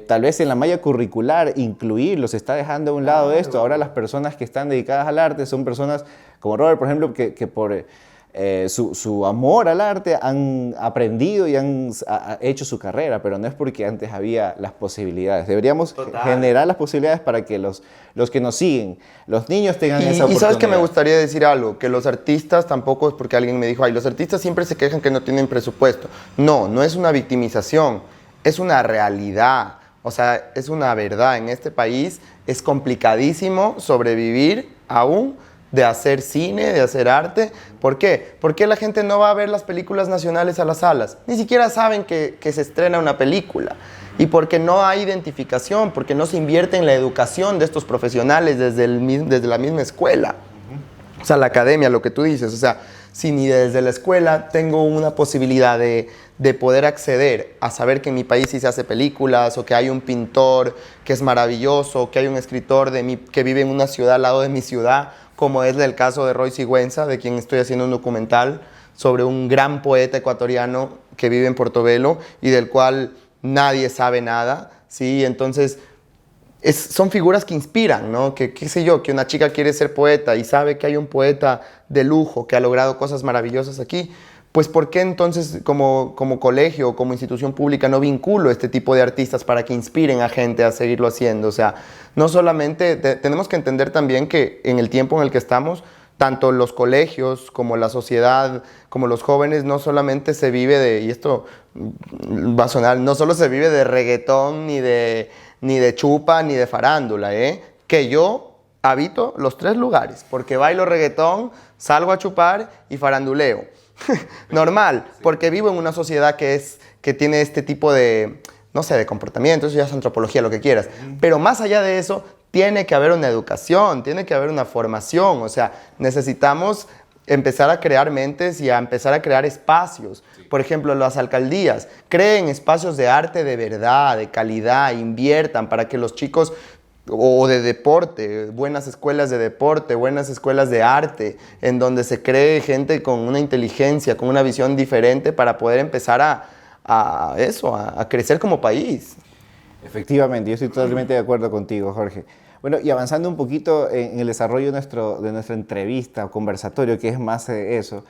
S1: Tal vez en la malla curricular incluirlo, se está dejando a un lado esto. Ahora las personas que están dedicadas al arte son personas como Robert, por ejemplo, que por su amor al arte han aprendido y han hecho su carrera, pero no es porque antes había las posibilidades. Deberíamos generar las posibilidades para que los que nos siguen, los niños tengan esa oportunidad.
S2: Y sabes que me gustaría decir algo, que los artistas tampoco es porque alguien me dijo, ay, los artistas siempre se quejan que no tienen presupuesto. No es una victimización, es una realidad, o sea, es una verdad. En este país es complicadísimo sobrevivir aún de hacer cine, de hacer arte. ¿Por qué? Porque la gente no va a ver las películas nacionales a las salas. Ni siquiera saben que se estrena una película. Y porque no hay identificación, porque no se invierte en la educación de estos profesionales desde la misma escuela. O sea, la academia, lo que tú dices. O sea, si ni desde la escuela tengo una posibilidad de poder acceder a saber que en mi país sí se hace películas, o que hay un pintor que es maravilloso, que hay un escritor que vive en una ciudad al lado de mi ciudad, como es el caso de Roy Sigüenza, de quien estoy haciendo un documental sobre un gran poeta ecuatoriano que vive en Portobelo y del cual nadie sabe nada, ¿sí? Entonces, son figuras que inspiran, ¿no? Que, qué sé yo, que una chica quiere ser poeta y sabe que hay un poeta de lujo que ha logrado cosas maravillosas aquí, pues ¿por qué entonces como colegio o como institución pública no vinculo este tipo de artistas para que inspiren a gente a seguirlo haciendo? O sea, no solamente, tenemos que entender también que en el tiempo en el que estamos, tanto los colegios como la sociedad, como los jóvenes, no solamente se vive de, y esto va a sonar, no solo se vive de reggaetón, ni de chupa, ni de farándula, que yo habito los 3 lugares, porque bailo reggaetón, salgo a chupar y faranduleo. Normal, porque vivo en una sociedad que tiene este tipo de, no sé, de comportamiento, eso ya es antropología, lo que quieras. Pero más allá de eso, tiene que haber una educación, tiene que haber una formación, o sea, necesitamos empezar a crear mentes y a empezar a crear espacios. Por ejemplo, las alcaldías creen espacios de arte de verdad, de calidad, inviertan para que los chicos, o de deporte, buenas escuelas de deporte, buenas escuelas de arte, en donde se cree gente con una inteligencia, con una visión diferente para poder empezar a crecer como país.
S1: Efectivamente, yo estoy totalmente de acuerdo contigo, Jorge. Bueno, y avanzando un poquito en el desarrollo de nuestra entrevista o conversatorio, que es más eso,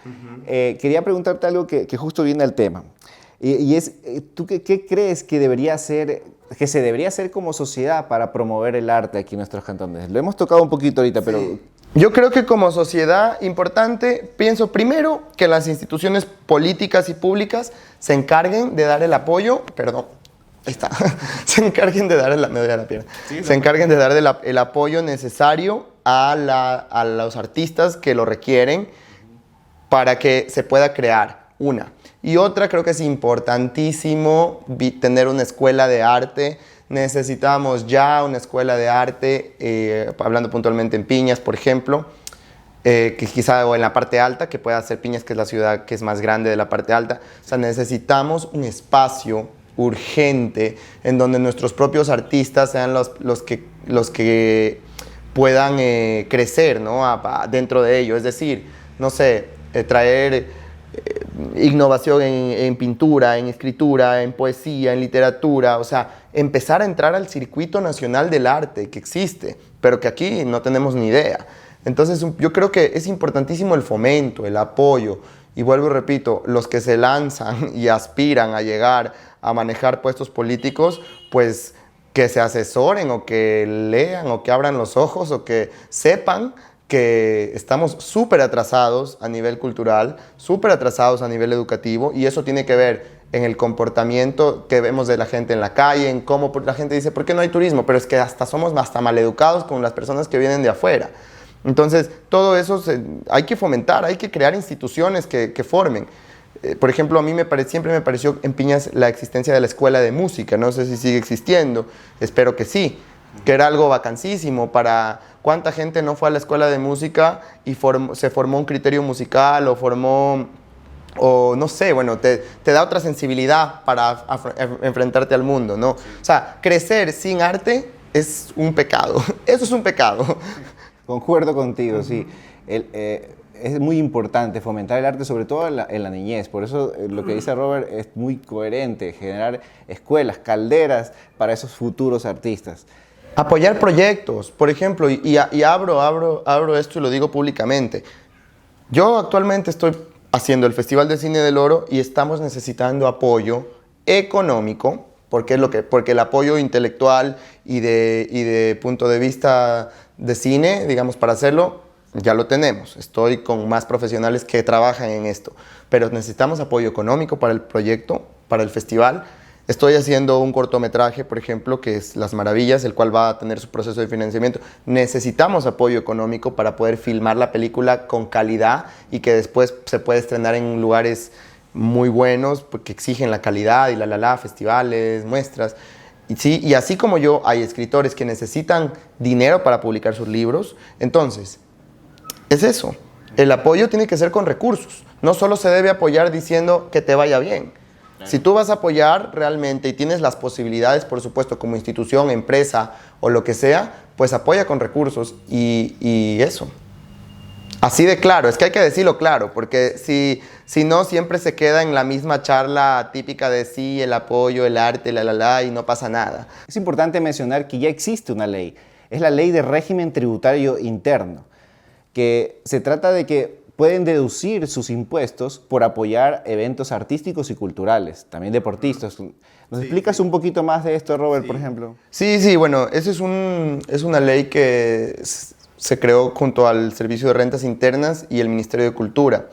S1: quería preguntarte algo que justo viene al tema. Y es, ¿tú qué crees que se debería hacer como sociedad para promover el arte aquí en nuestros cantones? Lo hemos tocado un poquito ahorita, pero...
S2: Yo creo que como sociedad importante, pienso primero que las instituciones políticas y públicas se encarguen de dar el apoyo, se encarguen de dar el apoyo necesario a los artistas que lo requieren para que se pueda crear una. Y otra, creo que es importantísimo tener una escuela de arte. Necesitamos ya una escuela de arte, hablando puntualmente en Piñas, por ejemplo, que quizá o en la parte alta, que pueda ser Piñas, que es la ciudad que es más grande de la parte alta. O sea, necesitamos un espacio urgente en donde nuestros propios artistas sean los que puedan crecer, ¿no? Dentro de ello. Es decir, no sé, traer innovación en pintura, en escritura, en poesía, en literatura, o sea, empezar a entrar al circuito nacional del arte que existe, pero que aquí no tenemos ni idea. Entonces, yo creo que es importantísimo el fomento, el apoyo, y vuelvo y repito, los que se lanzan y aspiran a llegar a manejar puestos políticos, pues que se asesoren o que lean o que abran los ojos o que sepan que estamos súper atrasados a nivel cultural, súper atrasados a nivel educativo, y eso tiene que ver en el comportamiento que vemos de la gente en la calle, en cómo la gente dice, ¿por qué no hay turismo? Pero es que somos hasta maleducados con las personas que vienen de afuera. Entonces, todo eso hay que fomentar, hay que crear instituciones que formen. Por ejemplo, a mí siempre me pareció en Piñas la existencia de la escuela de música, no sé si sigue existiendo, espero que sí, que era algo vacancísimo para cuánta gente no fue a la escuela de música y se formó un criterio musical o no sé, bueno, te da otra sensibilidad para enfrentarte al mundo, ¿no? O sea, crecer sin arte es un pecado, eso es un pecado.
S1: Concuerdo contigo, sí. Es muy importante fomentar el arte, sobre todo en la niñez. Por eso lo que dice Robert es muy coherente, generar escuelas, calderas para esos futuros artistas.
S2: Apoyar proyectos, por ejemplo, y abro esto y lo digo públicamente. Yo actualmente estoy haciendo el Festival de Cine del Oro y estamos necesitando apoyo económico, porque el apoyo intelectual y de punto de vista de cine, digamos, para hacerlo, ya lo tenemos. Estoy con más profesionales que trabajan en esto, pero necesitamos apoyo económico para el proyecto, para el festival. Estoy haciendo un cortometraje, por ejemplo, que es Las Maravillas, el cual va a tener su proceso de financiamiento. Necesitamos apoyo económico para poder filmar la película con calidad y que después se pueda estrenar en lugares muy buenos, porque exigen la calidad y festivales, muestras. Y así como yo, hay escritores que necesitan dinero para publicar sus libros. Entonces, es eso. El apoyo tiene que ser con recursos. No solo se debe apoyar diciendo que te vaya bien. Si tú vas a apoyar realmente y tienes las posibilidades, por supuesto, como institución, empresa o lo que sea, pues apoya con recursos y eso. Así de claro, es que hay que decirlo claro, porque si Si no, siempre se queda en la misma charla típica de sí, el apoyo, el arte, y no pasa nada.
S1: Es importante mencionar que ya existe una ley. Es la Ley de Régimen Tributario Interno, que se trata de que pueden deducir sus impuestos por apoyar eventos artísticos y culturales, también deportistas. ¿Nos explicas un poquito más de esto, Robert, por ejemplo?
S2: Sí, bueno, eso es una ley que se creó junto al Servicio de Rentas Internas y el Ministerio de Cultura.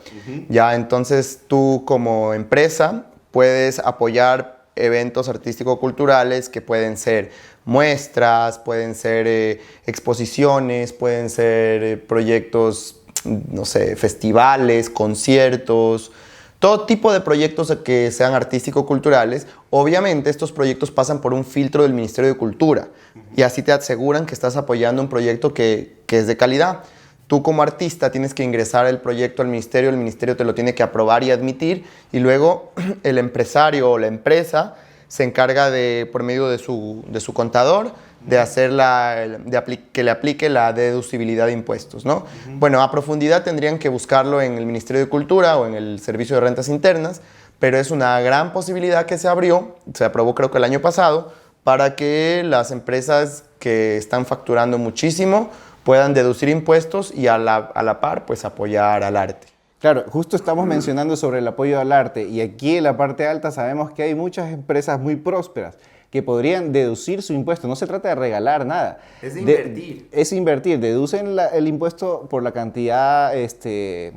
S2: Ya, entonces tú como empresa puedes apoyar eventos artístico-culturales que pueden ser muestras, pueden ser exposiciones, pueden ser proyectos, no sé, festivales, conciertos, todo tipo de proyectos que sean artístico-culturales. Obviamente estos proyectos pasan por un filtro del Ministerio de Cultura y así te aseguran que estás apoyando un proyecto que es de calidad. Tú como artista tienes que ingresar el proyecto al ministerio, el ministerio te lo tiene que aprobar y admitir, y luego el empresario o la empresa se encarga por medio de su contador, de hacer que le aplique la deducibilidad de impuestos, ¿no? Bueno, a profundidad tendrían que buscarlo en el Ministerio de Cultura o en el Servicio de Rentas Internas, pero es una gran posibilidad que se aprobó creo que el año pasado, para que las empresas que están facturando muchísimo puedan deducir impuestos y a la par pues apoyar al arte.
S1: Claro, justo estamos mencionando sobre el apoyo al arte y aquí en la parte alta sabemos que hay muchas empresas muy prósperas que podrían deducir su impuesto. No se trata de regalar nada.
S2: Es invertir.
S1: Es invertir. Deducen el impuesto por la cantidad de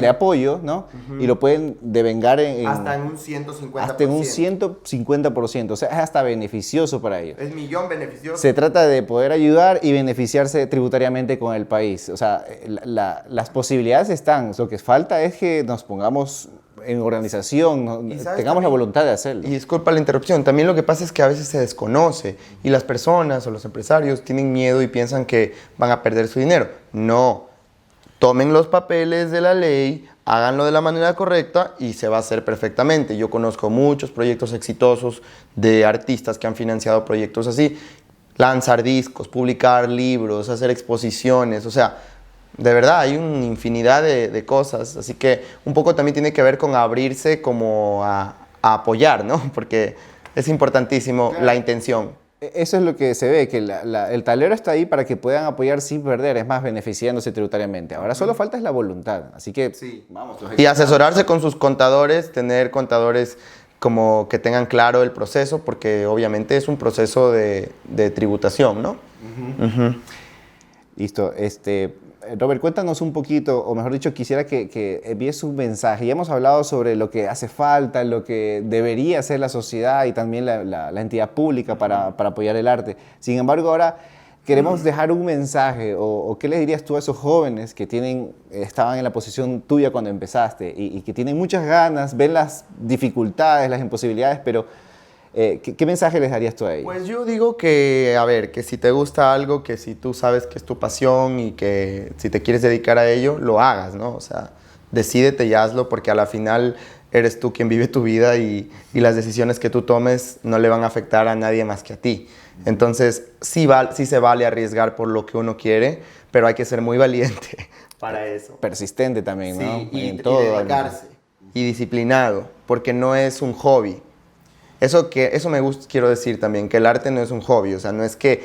S1: apoyo, ¿no? Y lo pueden devengar
S2: hasta en un 150%.
S1: Hasta en un 150%. O sea, es hasta beneficioso para ellos.
S2: Es millón beneficioso.
S1: Se trata de poder ayudar y beneficiarse tributariamente con el país. O sea, las posibilidades están. Lo que falta es que nos pongamos en organización, tengamos la voluntad de hacerlo.
S2: Y disculpa la interrupción, también lo que pasa es que a veces se desconoce y las personas o los empresarios tienen miedo y piensan que van a perder su dinero. No, tomen los papeles de la ley, háganlo de la manera correcta y se va a hacer perfectamente. Yo conozco muchos proyectos exitosos de artistas que han financiado proyectos así, lanzar discos, publicar libros, hacer exposiciones, o sea, de verdad, hay una infinidad de cosas, así que un poco también tiene que ver con abrirse como a apoyar, ¿no? Porque es importantísimo la intención.
S1: Eso es lo que se ve, que el tablero está ahí para que puedan apoyar sin perder, es más, beneficiándose tributariamente. Ahora solo falta es la voluntad, así que vamos.
S2: Y asesorarse con sus contadores, tener contadores como que tengan claro el proceso, porque obviamente es un proceso de tributación, ¿no?
S1: Listo, Robert, cuéntanos un poquito, o mejor dicho, quisiera que envíes un mensaje. Ya hemos hablado sobre lo que hace falta, lo que debería hacer la sociedad y también la entidad pública para apoyar el arte. Sin embargo, ahora queremos dejar un mensaje, o ¿qué le dirías tú a esos jóvenes que estaban en la posición tuya cuando empezaste y que tienen muchas ganas, ven las dificultades, las imposibilidades, pero ¿qué mensaje les darías tú a ellos?
S2: Pues yo digo que, a ver, que si te gusta algo, que si tú sabes que es tu pasión y que si te quieres dedicar a ello, lo hagas, ¿no? O sea, decídete y hazlo, porque a la final eres tú quien vive tu vida y las decisiones que tú tomes no le van a afectar a nadie más que a ti. Entonces, sí se vale arriesgar por lo que uno quiere, pero hay que ser muy valiente para eso.
S1: Persistente también, ¿no?
S2: Sí, y dedicarse. Y disciplinado, porque no es un hobby. Eso quiero decir también, que el arte no es un hobby, o sea, no es que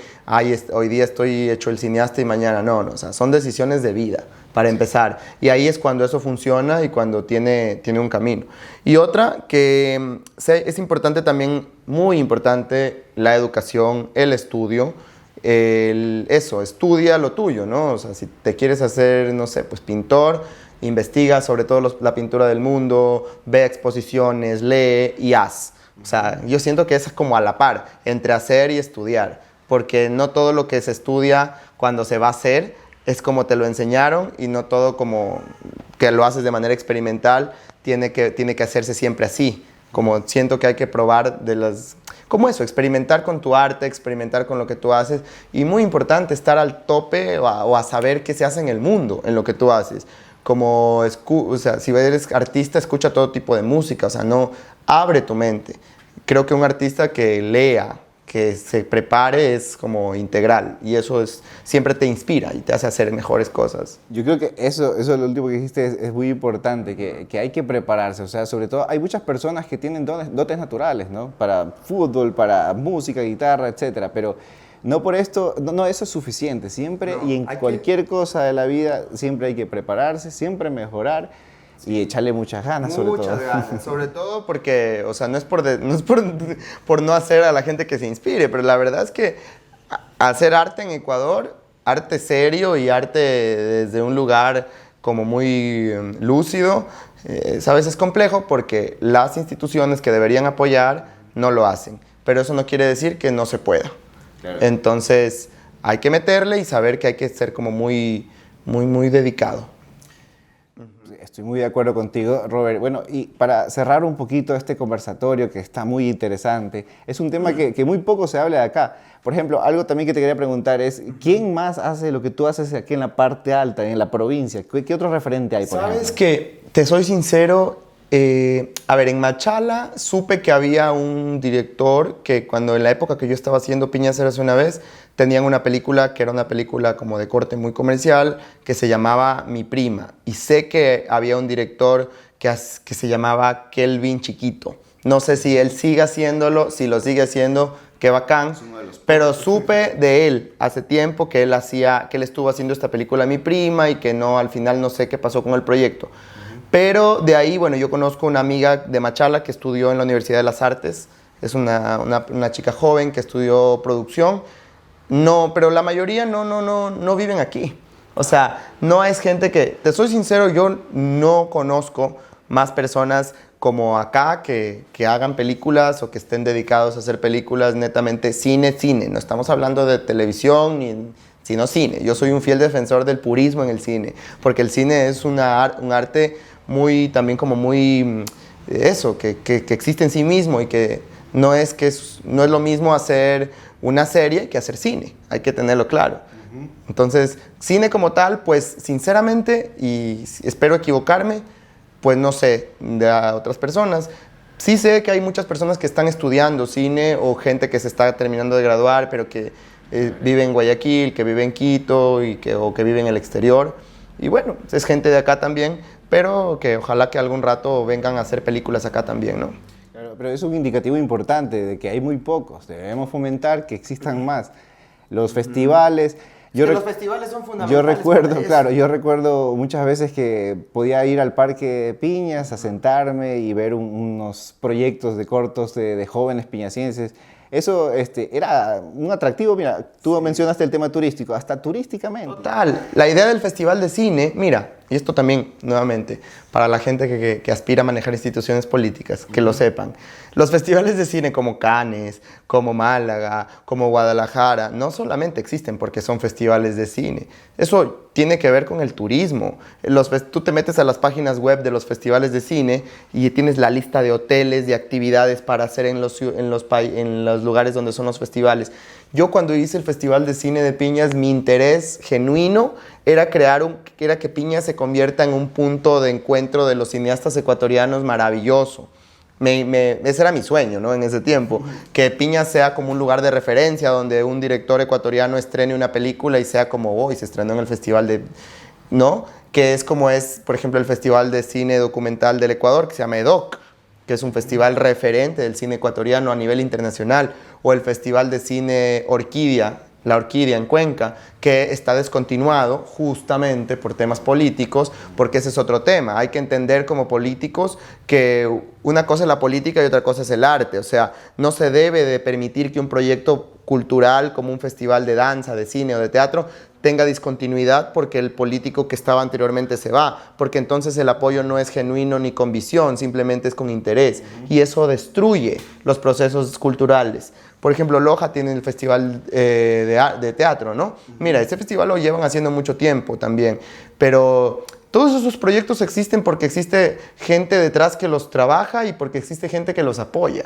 S2: hoy día estoy hecho el cineasta y mañana no, o sea, son decisiones de vida, para empezar. Y ahí es cuando eso funciona y cuando tiene un camino. Y otra, que es importante también, muy importante, la educación, el estudio, estudia lo tuyo, ¿no? O sea, si te quieres hacer, no sé, pues pintor, investiga sobre todo la pintura del mundo, ve exposiciones, lee y haz. O sea, yo siento que eso es como a la par, entre hacer y estudiar, porque no todo lo que se estudia cuando se va a hacer es como te lo enseñaron y no todo como que lo haces de manera experimental tiene que hacerse siempre así. Como siento que hay que probar como eso, experimentar con tu arte, experimentar con lo que tú haces, y muy importante estar al tope o a saber qué se hace en el mundo, en lo que tú haces. O sea, si eres artista, escucha todo tipo de música, o sea, no, abre tu mente. Creo que un artista que lea, que se prepare es como integral y eso siempre te inspira y te hace hacer mejores cosas.
S1: Yo creo que eso es lo último que dijiste, es muy importante, que hay que prepararse. O sea, sobre todo hay muchas personas que tienen dotes naturales, ¿no? Para fútbol, para música, guitarra, etcétera, pero no por esto, no eso es suficiente. Siempre y en cualquier cosa de la vida, siempre hay que prepararse, siempre mejorar y echarle muchas ganas, sobre todo.
S2: Muchas ganas, sobre todo porque, o sea, no es por no hacer a la gente que se inspire, pero la verdad es que hacer arte en Ecuador, arte serio y arte desde un lugar como muy lúcido, sabes, es complejo porque las instituciones que deberían apoyar no lo hacen, pero eso no quiere decir que no se pueda. Claro. Entonces, hay que meterle y saber que hay que ser como muy dedicado.
S1: Estoy muy de acuerdo contigo, Robert. Bueno, y para cerrar un poquito este conversatorio que está muy interesante, es un tema que muy poco se habla de acá. Por ejemplo, algo también que te quería preguntar es, ¿quién más hace lo que tú haces aquí en la parte alta, en la provincia? ¿Qué otro referente hay, por ejemplo?
S2: Sabes que, te soy sincero, a ver, en Machala supe que había un director que cuando en la época que yo estaba haciendo Piñas Érase una vez, tenían una película que era una película como de corte muy comercial que se llamaba Mi Prima. Y sé que había un director que se llamaba Kelvin Chiquito. No sé si él sigue haciéndolo, si lo sigue haciendo, qué bacán. Pero supe de él hace tiempo que él estuvo haciendo esta película Mi Prima y que no, al final no sé qué pasó con el proyecto. Pero de ahí, bueno, yo conozco una amiga de Machala que estudió en la Universidad de las Artes. Es una chica joven que estudió producción. No, pero la mayoría no viven aquí. O sea, no es gente que, te soy sincero, yo no conozco más personas como acá que hagan películas o que estén dedicados a hacer películas netamente cine. No estamos hablando de televisión sino cine. Yo soy un fiel defensor del purismo en el cine, porque el cine es un arte muy, también como muy, eso, que existe en sí mismo y que no es lo mismo hacer una serie que hacer cine, hay que tenerlo claro. Entonces, cine como tal, pues sinceramente, y espero equivocarme, pues no sé de otras personas. Sí sé que hay muchas personas que están estudiando cine o gente que se está terminando de graduar, pero que vive en Guayaquil, que vive en Quito o que vive en el exterior. Y bueno, es gente de acá también, pero que ojalá que algún rato vengan a hacer películas acá también, ¿no?
S1: Claro, pero es un indicativo importante de que hay muy pocos. Debemos fomentar que existan más. Los festivales...
S2: Los festivales son fundamentales.
S1: Yo recuerdo muchas veces que podía ir al Parque de Piñas a sentarme y ver unos proyectos de cortos de jóvenes piñacienses. Eso era un atractivo. Mira, tú mencionaste el tema turístico, hasta turísticamente.
S2: Total. La idea del Festival de Cine, mira, y esto también, nuevamente, para la gente que aspira a manejar instituciones políticas, que lo sepan. Los festivales de cine como Cannes, como Málaga, como Guadalajara, no solamente existen porque son festivales de cine. Eso tiene que ver con el turismo. Tú te metes a las páginas web de los festivales de cine y tienes la lista de hoteles, de actividades para hacer en los lugares donde son los festivales. Yo cuando hice el Festival de Cine de Piñas, mi interés genuino era que Piñas se convierta en un punto de encuentro de los cineastas ecuatorianos maravilloso. Ese era mi sueño, ¿no? En ese tiempo, que Piñas sea como un lugar de referencia donde un director ecuatoriano estrene una película y sea como, hoy se estrenó en el Festival de... ¿no? Que es como es, por ejemplo, el Festival de Cine Documental del Ecuador, que se llama EDOC, que es un festival referente del cine ecuatoriano a nivel internacional, o el Festival de Cine Orquídea, La Orquídea en Cuenca, que está descontinuado justamente por temas políticos, porque ese es otro tema. Hay que entender como políticos que una cosa es la política y otra cosa es el arte. O sea, no se debe de permitir que un proyecto cultural como un festival de danza, de cine o de teatro tenga discontinuidad porque el político que estaba anteriormente se va, porque entonces el apoyo no es genuino ni con visión, simplemente es con interés, y eso destruye los procesos culturales. Por ejemplo, Loja tiene el festival de teatro, ¿no? Mira, ese festival lo llevan haciendo mucho tiempo también, pero todos esos proyectos existen porque existe gente detrás que los trabaja y porque existe gente que los apoya.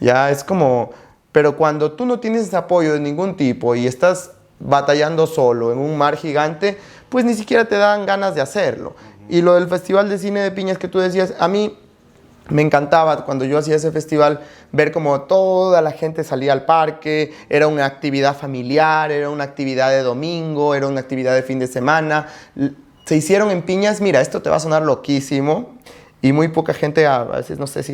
S2: Ya es como... Pero cuando tú no tienes ese apoyo de ningún tipo y estás batallando solo en un mar gigante, pues ni siquiera te dan ganas de hacerlo. Y lo del Festival de Cine de Piñas que tú decías, a mí Me encantaba cuando yo hacía ese festival ver como toda la gente salía al parque, era una actividad familiar, era una actividad de domingo, era una actividad de fin de semana. Se hicieron en Piñas, mira, esto te va a sonar loquísimo y muy poca gente a veces no sé si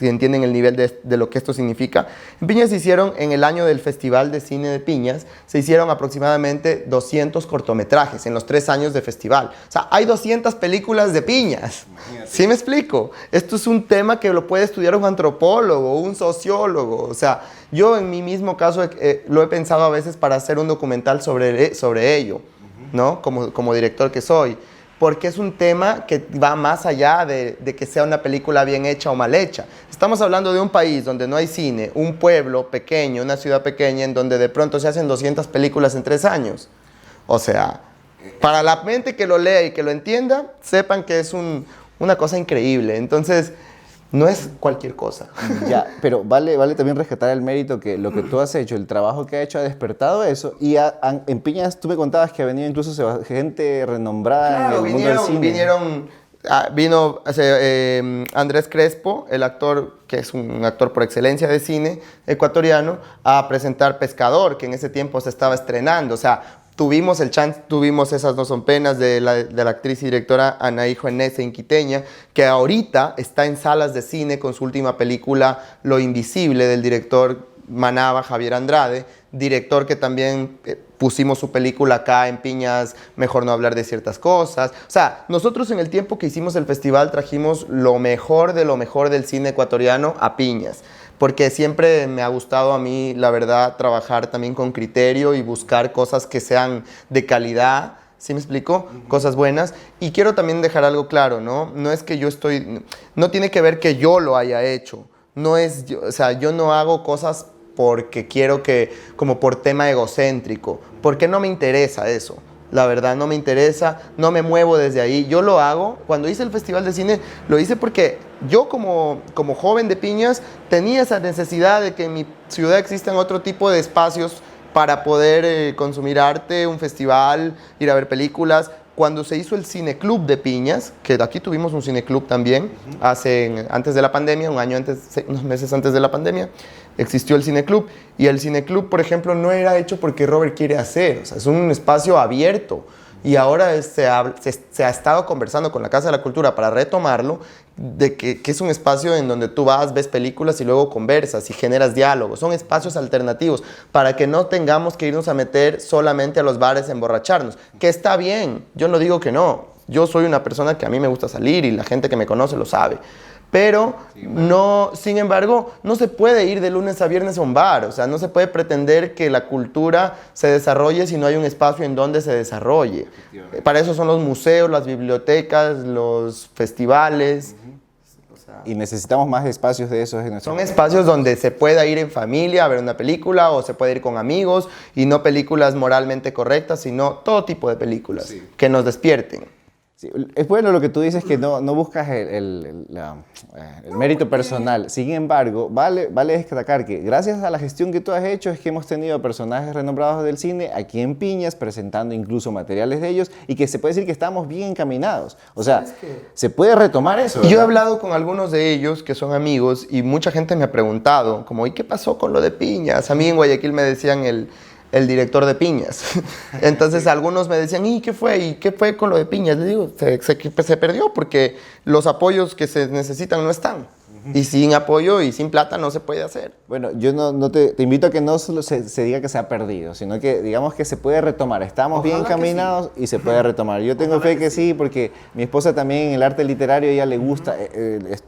S2: entienden el nivel de lo que esto significa. En Piñas se hicieron, en el año del Festival de Cine de Piñas, se hicieron aproximadamente 200 cortometrajes en los 3 años de festival. O sea, hay 200 películas de Piñas. Imagínate. ¿Sí me explico? Esto es un tema que lo puede estudiar un antropólogo, un sociólogo. O sea, yo en mi mismo caso lo he pensado a veces para hacer un documental sobre ello, ¿no? Como director que soy. Porque es un tema que va más allá de que sea una película bien hecha o mal hecha. Estamos hablando de un país donde no hay cine, un pueblo pequeño, una ciudad pequeña, en donde de pronto se hacen 200 películas en 3 años. O sea, para la mente que lo lea y que lo entienda, sepan que es una cosa increíble. Entonces, no es cualquier cosa.
S1: Ya, pero vale también rescatar el mérito que lo que tú has hecho, el trabajo que has hecho ha despertado eso. Y en Piñas tú me contabas que ha venido incluso gente renombrada en el mundo del cine.
S2: Vino Andrés Crespo, el actor, que es un actor por excelencia de cine ecuatoriano, a presentar Pescador, que en ese tiempo se estaba estrenando. O sea, tuvimos Esas no son penas de la actriz y directora Anaí Juenese Inquiteña, que ahorita está en salas de cine con su última película Lo Invisible, del director Manaba, Javier Andrade, director que también pusimos su película acá en Piñas, Mejor no hablar de ciertas cosas. O sea, nosotros en el tiempo que hicimos el festival trajimos lo mejor del cine ecuatoriano a Piñas. Porque siempre me ha gustado a mí, la verdad, trabajar también con criterio y buscar cosas que sean de calidad, ¿sí me explico? Cosas buenas. Y quiero también dejar algo claro, ¿no? No es que no tiene que ver que yo lo haya hecho. O sea, yo no hago cosas porque quiero como por tema egocéntrico, porque no me interesa eso. La verdad, no me interesa, no me muevo desde ahí. Yo lo hago, cuando hice el Festival de Cine, lo hice porque yo como joven de Piñas tenía esa necesidad de que en mi ciudad existan otro tipo de espacios para poder consumir arte, un festival, ir a ver películas. Cuando se hizo el Cineclub de Piñas, que aquí tuvimos un Cineclub también, antes de la pandemia, unos meses antes de la pandemia, existió el Cineclub. Y el Cineclub, por ejemplo, no era hecho porque Robert quiere hacer. O sea, es un espacio abierto. Y ahora se ha estado conversando con la Casa de la Cultura para retomarlo, de que es un espacio en donde tú vas, ves películas y luego conversas y generas diálogos. Son espacios alternativos para que no tengamos que irnos a meter solamente a los bares a emborracharnos. Que está bien, yo no digo que no. Yo soy una persona que a mí me gusta salir y la gente que me conoce lo sabe. Pero sin embargo, no se puede ir de lunes a viernes a un bar. O sea, no se puede pretender que la cultura se desarrolle si no hay un espacio en donde se desarrolle. Para eso son los museos, las bibliotecas, los festivales.
S1: Y necesitamos más espacios de esos en nuestro
S2: país. Son espacios donde se pueda ir en familia a ver una película o se puede ir con amigos y no películas moralmente correctas, sino todo tipo de películas que nos despierten.
S1: Sí, es bueno lo que tú dices, que no buscas el mérito personal. Sin embargo, vale destacar que gracias a la gestión que tú has hecho es que hemos tenido personajes renombrados del cine aquí en Piñas, presentando incluso materiales de ellos, y que se puede decir que estamos bien encaminados. O sea, se puede retomar eso, ¿verdad?
S2: Yo he hablado con algunos de ellos que son amigos y mucha gente me ha preguntado, como, ¿y qué pasó con lo de Piñas? A mí en Guayaquil me decían el director de Piñas. Entonces algunos me decían, ¿y qué fue? ¿Y qué fue con lo de Piñas? Les digo, se perdió porque los apoyos que se necesitan no están. Y sin apoyo y sin plata no se puede hacer.
S1: Bueno, yo te invito a que no solo se diga que se ha perdido, sino que digamos que se puede retomar. Estamos bien encaminados y se puede retomar. Yo tengo fe que sí, porque mi esposa también en el arte literario, ella le gusta.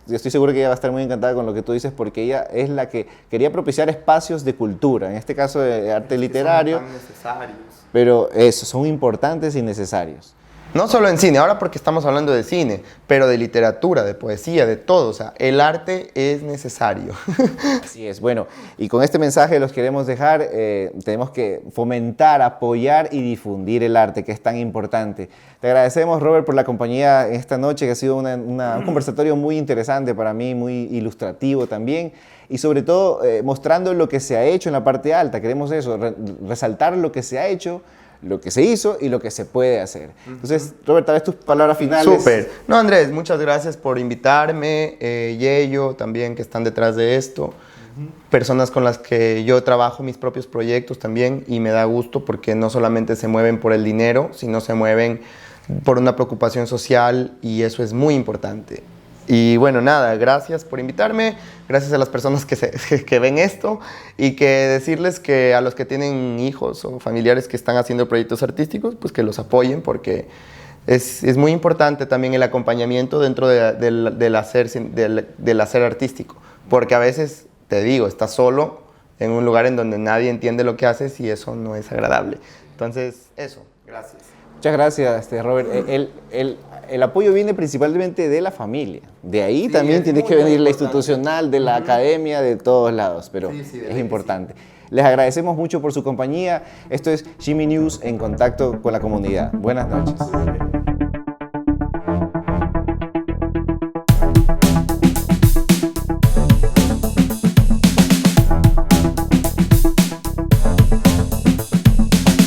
S1: Yo estoy seguro que ella va a estar muy encantada con lo que tú dices, porque ella es la que quería propiciar espacios de cultura, en este caso de arte literario.
S2: Son tan necesarios.
S1: Pero eso, son importantes y necesarios.
S2: No solo en cine, ahora porque estamos hablando de cine, pero de literatura, de poesía, de todo. O sea, el arte es necesario.
S1: Así es. Bueno, y con este mensaje los queremos dejar. Tenemos que fomentar, apoyar y difundir el arte, que es tan importante. Te agradecemos, Robert, por la compañía esta noche, que ha sido un conversatorio muy interesante para mí, muy ilustrativo también. Y sobre todo mostrando lo que se ha hecho en la parte alta. Queremos eso, resaltar lo que se ha hecho, lo que se hizo y lo que se puede hacer. Entonces, Robert, tal vez tus palabras finales.
S2: Súper. No, Andrés, muchas gracias por invitarme. Yello también, que están detrás de esto. Personas con las que yo trabajo mis propios proyectos también, y me da gusto porque no solamente se mueven por el dinero, sino se mueven por una preocupación social, y eso es muy importante. Y bueno, nada, gracias por invitarme, gracias a las personas que ven esto, y que decirles que a los que tienen hijos o familiares que están haciendo proyectos artísticos, pues que los apoyen, porque es muy importante también el acompañamiento dentro del hacer artístico, porque a veces, te digo, estás solo en un lugar en donde nadie entiende lo que haces, y eso no es agradable. Entonces, eso, gracias.
S1: Muchas gracias, Robert. El apoyo viene principalmente de la familia. De ahí también tiene que venir la institucional, de la academia, de todos lados, pero es importante. Les agradecemos mucho por su compañía. Esto es Shimi News en contacto con la comunidad. Buenas noches.